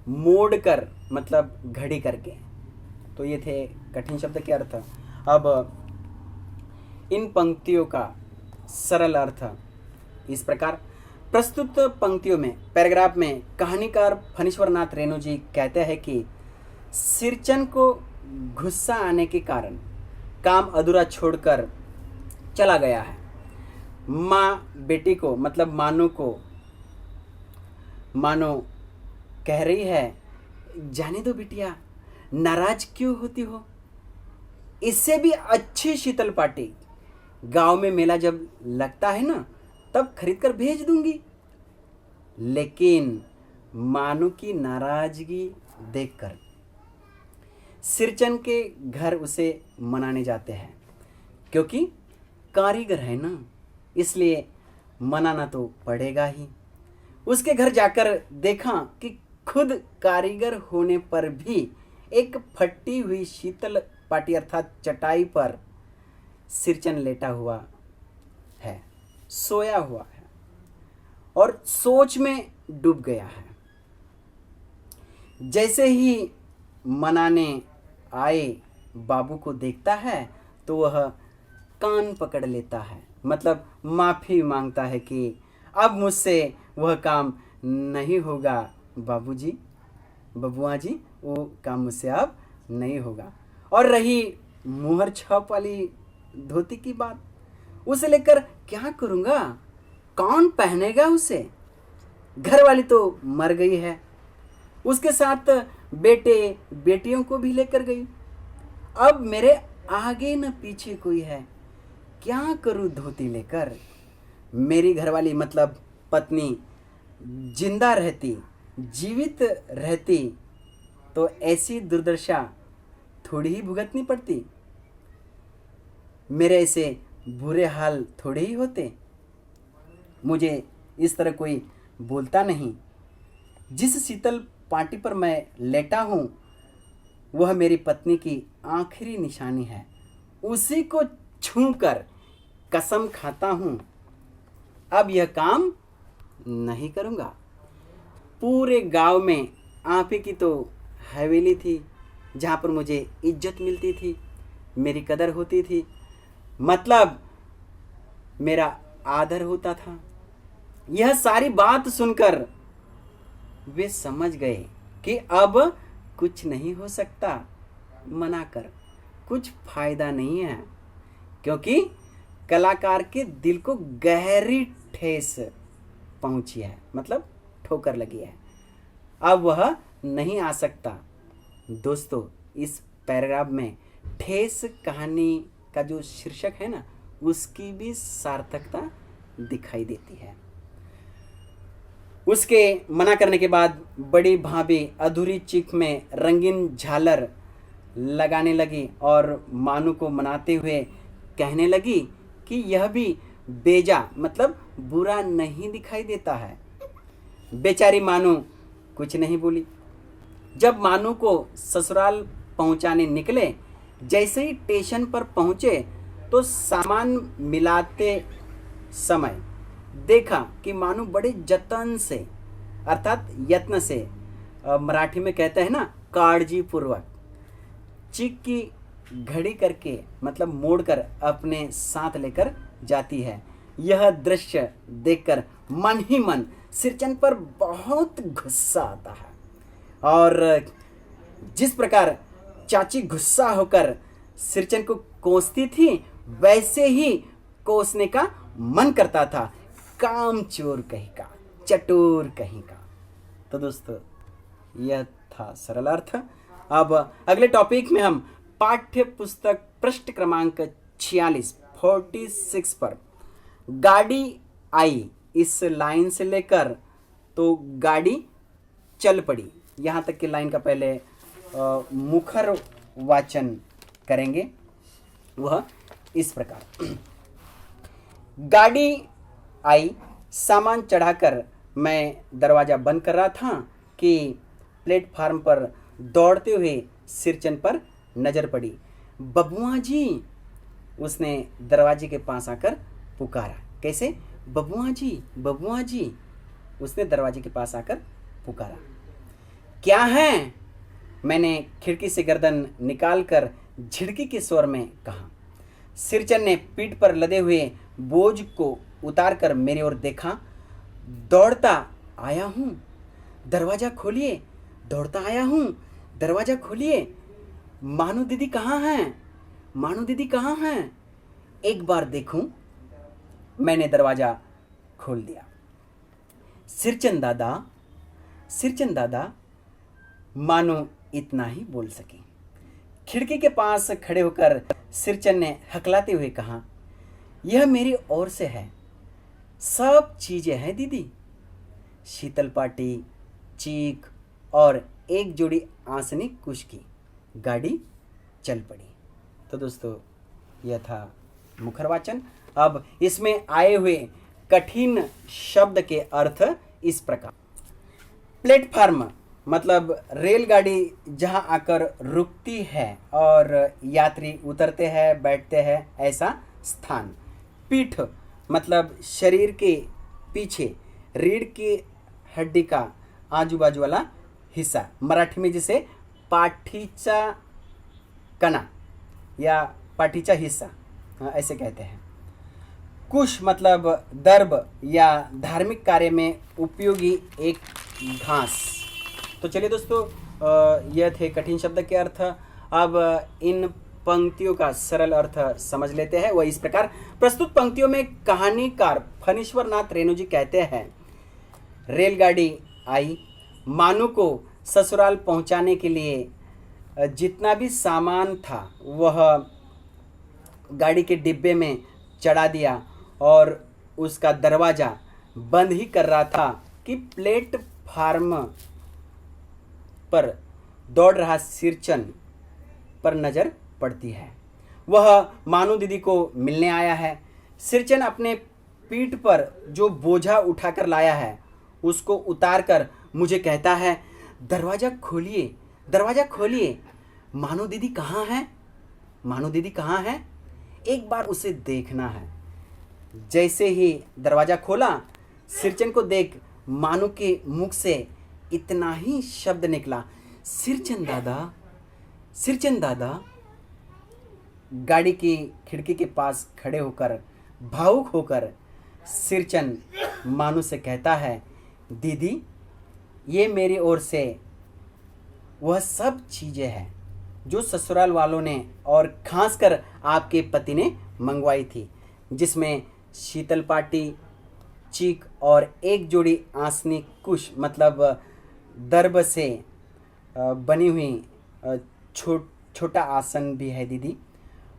मोड़ कर मतलब घड़ी करके। तो ये थे कठिन शब्द के अर्थ। अब इन पंक्तियों का सरल अर्थ इस प्रकार। प्रस्तुत पंक्तियों में पैराग्राफ में कहानीकार फणीश्वर नाथ रेणु जी कहते हैं कि सिरचन को गुस्सा आने के कारण काम अधूरा छोड़कर चला गया है। माँ बेटी को मतलब मानो कह रही है, जाने दो बिटिया, नाराज क्यों होती हो। इससे भी अच्छी शीतल पाटी गांव में मेला जब लगता है ना, तब खरीद कर भेज दूंगी। लेकिन मानो की नाराजगी देखकर सिरचन के घर उसे मनाने जाते हैं, क्योंकि कारीगर है ना, इसलिए मनाना तो पड़ेगा ही। उसके घर जाकर देखा कि खुद कारीगर होने पर भी एक फटी हुई शीतल पाटी अर्थात चटाई पर सिरचन लेटा हुआ है, सोया हुआ है और सोच में डूब गया है। जैसे ही मनाने आए बाबू को देखता है तो वह कान पकड़ लेता है, मतलब माफ़ी मांगता है कि अब मुझसे वह काम नहीं होगा बाबूजी, बबुआ जी, वो काम मुझसे अब नहीं होगा। और रही मुहर छाप वाली धोती की बात, उसे लेकर क्या करूँगा, कौन पहनेगा उसे। घर वाली तो मर गई है, उसके साथ बेटे बेटियों को भी लेकर गई। अब मेरे आगे न पीछे कोई है, क्या करूँ धोती लेकर। मेरी घरवाली मतलब पत्नी जिंदा रहती, जीवित रहती तो ऐसी दुर्दशा थोड़ी ही भुगतनी पड़ती। मेरे ऐसे बुरे हाल थोड़े ही होते। मुझे इस तरह कोई बोलता नहीं। जिस शीतल पाटी पर मैं लेटा हूँ वह मेरी पत्नी की आखिरी निशानी है। उसी को छूकर कसम खाता हूँ अब यह काम नहीं करूँगा। पूरे गांव में आप ही की तो हवेली थी जहाँ पर मुझे इज्जत मिलती थी, मेरी कदर होती थी, मतलब मेरा आदर होता था। यह सारी बात सुनकर वे समझ गए कि अब कुछ नहीं हो सकता। मना कर कुछ फायदा नहीं है, क्योंकि कलाकार के दिल को गहरी ठेस पहुंची है, मतलब ठोकर लगी है। अब वह नहीं आ सकता। दोस्तों, इस पैराग्राफ में ठेस कहानी का जो शीर्षक है ना, उसकी भी सार्थकता दिखाई देती है। उसके मना करने के बाद बड़ी भाभी अधूरी चीख में रंगीन झालर लगाने लगी और मानू को मनाते हुए कहने लगी कि यह भी बेजा मतलब बुरा नहीं दिखाई देता है। बेचारी मानू कुछ नहीं बोली। जब मानू को ससुराल पहुंचाने निकले, जैसे ही स्टेशन पर पहुंचे तो सामान मिलाते समय देखा कि मानू बड़े जतन से अर्थात यत्न से, मराठी में कहते हैं ना काळजी पूर्वक, चिक की घड़ी करके मतलब मोड़कर अपने साथ लेकर जाती है। यह दृश्य देखकर मन ही मन सिरचन पर बहुत गुस्सा आता है और जिस प्रकार चाची गुस्सा होकर सिरचन को कोसती थी वैसे ही कोसने का मन करता था। कामचोर कहीं का, चटोर कहीं का। तो दोस्तों, यह था सरल अर्थ। अब अगले टॉपिक में हम पाठ्य पुस्तक पृष्ठ क्रमांक 46 पर गाड़ी आई इस लाइन से लेकर तो गाड़ी चल पड़ी यहाँ तक की लाइन का पहले मुखर वाचन करेंगे। वह इस प्रकार, गाड़ी आई, सामान चढ़ाकर मैं दरवाज़ा बंद कर रहा था कि प्लेटफार्म पर दौड़ते हुए सिरचन पर नज़र पड़ी। बबुआ जी, उसने दरवाजे के पास आकर पुकारा। कैसे? बबुआ जी, बबुआ जी, उसने दरवाजे के पास आकर पुकारा। क्या है? मैंने खिड़की से गर्दन निकालकर झिड़की के स्वर में कहा। सिरचन ने पीठ पर लदे हुए बोझ को उतारकर मेरी ओर देखा। दौड़ता आया हूँ, दरवाज़ा खोलिए। दौड़ता आया हूँ, दरवाज़ा खोलिए। मानू दीदी कहाँ हैं? मानू दीदी कहाँ हैं? एक बार देखूं। मैंने दरवाज़ा खोल दिया। सिरचन दादा, सिरचन दादा, मानो इतना ही बोल सकी। खिड़की के पास खड़े होकर सिरचन ने हकलाते हुए कहा, यह मेरी ओर से है, सब चीज़ें हैं दीदी। शीतल पाटी, चीख और एक जोड़ी आंसनी कुश की। गाड़ी चल पड़ी। तो दोस्तों, यह था मुखर वाचन। अब इसमें आए हुए कठिन शब्द के अर्थ इस प्रकार। प्लेटफार्म मतलब रेलगाड़ी जहां आकर रुकती है और यात्री उतरते हैं बैठते हैं, ऐसा स्थान। पीठ मतलब शरीर के पीछे रीढ़ की हड्डी का आजू बाजू वाला हिस्सा, मराठी में जिसे पाठीचा कणा या पाठीचा हिस्सा ऐसे कहते हैं। कुश मतलब दर्भ या धार्मिक कार्य में उपयोगी एक घास। तो चलिए दोस्तों, यह थे कठिन शब्द के अर्थ। अब इन पंक्तियों का सरल अर्थ समझ लेते हैं। वह इस प्रकार, प्रस्तुत पंक्तियों में कहानीकार फणीश्वर नाथ रेणु जी कहते हैं, रेलगाड़ी आई, मानू को ससुराल पहुंचाने के लिए जितना भी सामान था वह गाड़ी के डिब्बे में चढ़ा दिया और उसका दरवाज़ा बंद ही कर रहा था कि प्लेटफार्म पर दौड़ रहा सिरचन पर नज़र पड़ती है। वह मानू दीदी को मिलने आया है। सिरचन अपने पीठ पर जो बोझा उठाकर लाया है उसको उतार कर मुझे कहता है, दरवाज़ा खोलिए, दरवाज़ा खोलिए। मानू दीदी कहाँ है? मानू दीदी कहाँ है? एक बार उसे देखना है। जैसे ही दरवाज़ा खोला, सिरचन को देख मानू के मुख से इतना ही शब्द निकला, सिरचन दादा, सिरचन दादा। गाड़ी की खिड़की के पास खड़े होकर भावुक होकर सिरचन मानू से कहता है, दीदी ये मेरी ओर से वह सब चीज़ें हैं जो ससुराल वालों ने और खासकर आपके पति ने मंगवाई थी, जिसमें शीतल पाटी, चीक और एक जोड़ी आसनी कुश मतलब दर्ब से बनी हुई छोटा आसन भी है दीदी,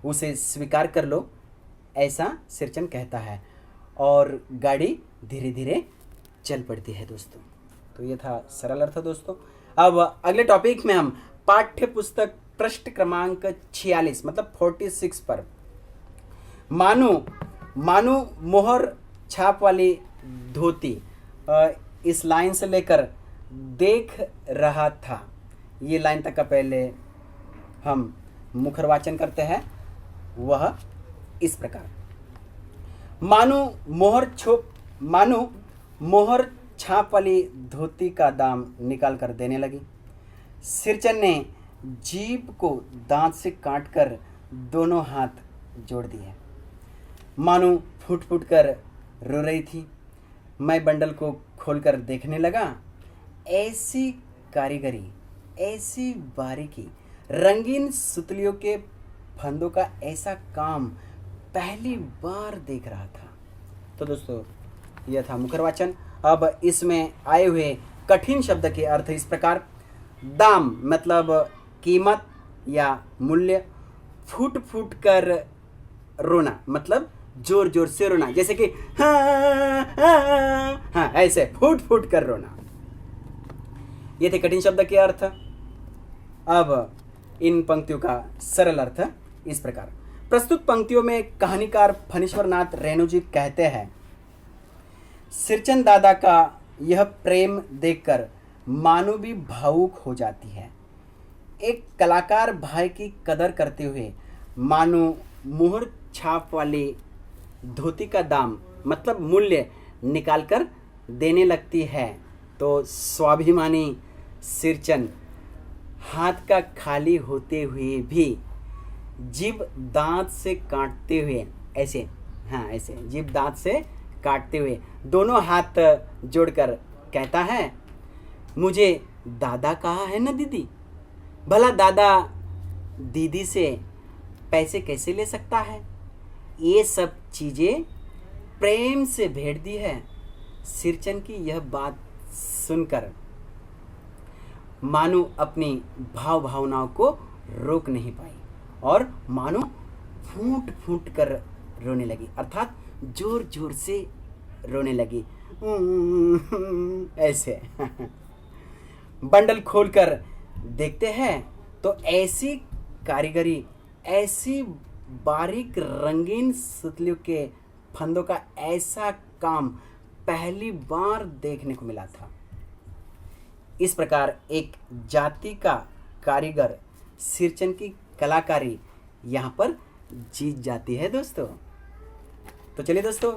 उसे स्वीकार कर लो, ऐसा सिरचन कहता है और गाड़ी धीरे धीरे चल पड़ती है दोस्तों। तो ये था सरल अर्थ दोस्तों। अब अगले टॉपिक में हम पाठ्य पुस्तक पृष्ठ क्रमांक 46 मतलब 46 पर मानू मोहर छाप वाली धोती इस लाइन से लेकर देख रहा था। ये लाइन तक का पहले हम मुखरवाचन करते हैं। वह इस प्रकार, मानू मोहर छाप वाली धोती का दाम निकाल कर देने लगी। सिरचन ने जीभ को दांत से काटकर दोनों हाथ जोड़ दिए। मानू फूट फूट कर रो रही थी। मैं बंडल को खोलकर देखने लगा। ऐसी कारीगरी, ऐसी बारीकी, रंगीन सुतलियों के फंदों का ऐसा काम पहली बार देख रहा था। तो दोस्तों यह था मुखरवाचन। अब इसमें आए हुए कठिन शब्द के अर्थ इस प्रकार, दाम मतलब कीमत या मूल्य, फूट फूट कर रोना मतलब जोर जोर से रोना, जैसे कि हाँ ऐसे फूट फूट कर रोना। ये थे कठिन शब्द के अर्थ। अब इन पंक्तियों का सरल अर्थ इस प्रकार। प्रस्तुत पंक्तियों में कहानीकार फणीश्वरनाथ रेणु जी कहते हैं, सिरचन दादा का यह प्रेम देखकर मानू भी भावुक हो जाती है। एक कलाकार भाई की कदर करते हुए मानू मुहर छाप वाली धोती का दाम मतलब मूल्य निकालकर देने लगती है तो स्वाभिमानी सिरचन हाथ का खाली होते हुए भी जीभ दांत से काटते हुए ऐसे जीभ दांत से काटते हुए दोनों हाथ जोड़कर कहता है, मुझे दादा कहा है ना दीदी, भला दादा दीदी से पैसे कैसे ले सकता है? ये सब चीज़ें प्रेम से भेंट दी है। सिरचन की यह बात सुनकर मानू अपनी भावनाओं को रोक नहीं पाई और मानू फूट फूट कर रोने लगी, अर्थात जोर जोर से रोने लगी ऐसे। बंडल खोलकर देखते हैं तो ऐसी कारीगरी, ऐसी बारीक रंगीन सुतलियों के फंदों का ऐसा काम पहली बार देखने को मिला था। इस प्रकार एक जाति का कारीगर सिरचन की कलाकारी यहाँ पर जीत जाती है दोस्तों। तो चलिए दोस्तों,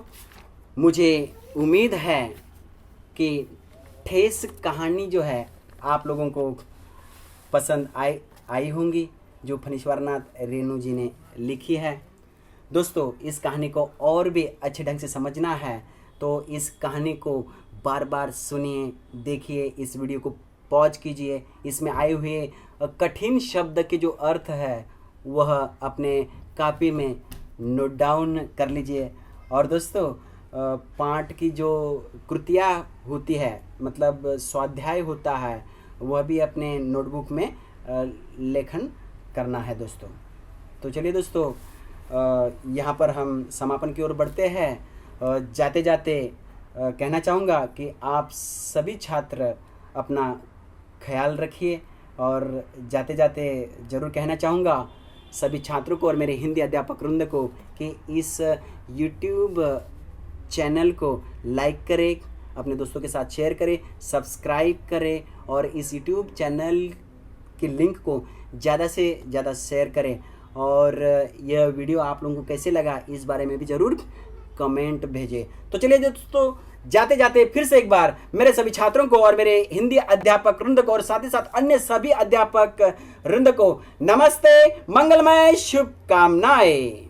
मुझे उम्मीद है कि ठेस कहानी जो है आप लोगों को पसंद आई होंगी, जो फणीश्वरनाथ रेणु जी ने लिखी है। दोस्तों, इस कहानी को और भी अच्छे ढंग से समझना है तो इस कहानी को बार बार सुनिए, देखिए, इस वीडियो को पॉज कीजिए। इसमें आए हुए कठिन शब्द के जो अर्थ है वह अपने कॉपी में नोट डाउन कर लीजिए। और दोस्तों, पाठ की जो कृतियाँ होती है मतलब स्वाध्याय होता है वह भी अपने नोटबुक में लेखन करना है दोस्तों। तो चलिए दोस्तों, यहाँ पर हम समापन की ओर बढ़ते हैं। जाते जाते कहना चाहूँगा कि आप सभी छात्र अपना ख्याल रखिए और जाते जाते ज़रूर कहना चाहूँगा सभी छात्रों को और मेरे हिंदी अध्यापक वृंद को कि इस यूट्यूब चैनल को लाइक करें, अपने दोस्तों के साथ शेयर करें, सब्सक्राइब करें और इस यूट्यूब चैनल के लिंक को ज़्यादा से ज़्यादा शेयर करें। और यह वीडियो आप लोगों को कैसे लगा इस बारे में भी ज़रूर कमेंट भेजें। तो चलिए दोस्तों, जाते जाते फिर से एक बार मेरे सभी छात्रों को और मेरे हिंदी अध्यापक वृंद को और साथ ही साथ अन्य सभी अध्यापक वृंद को नमस्ते, मंगलमय शुभकामनाएं।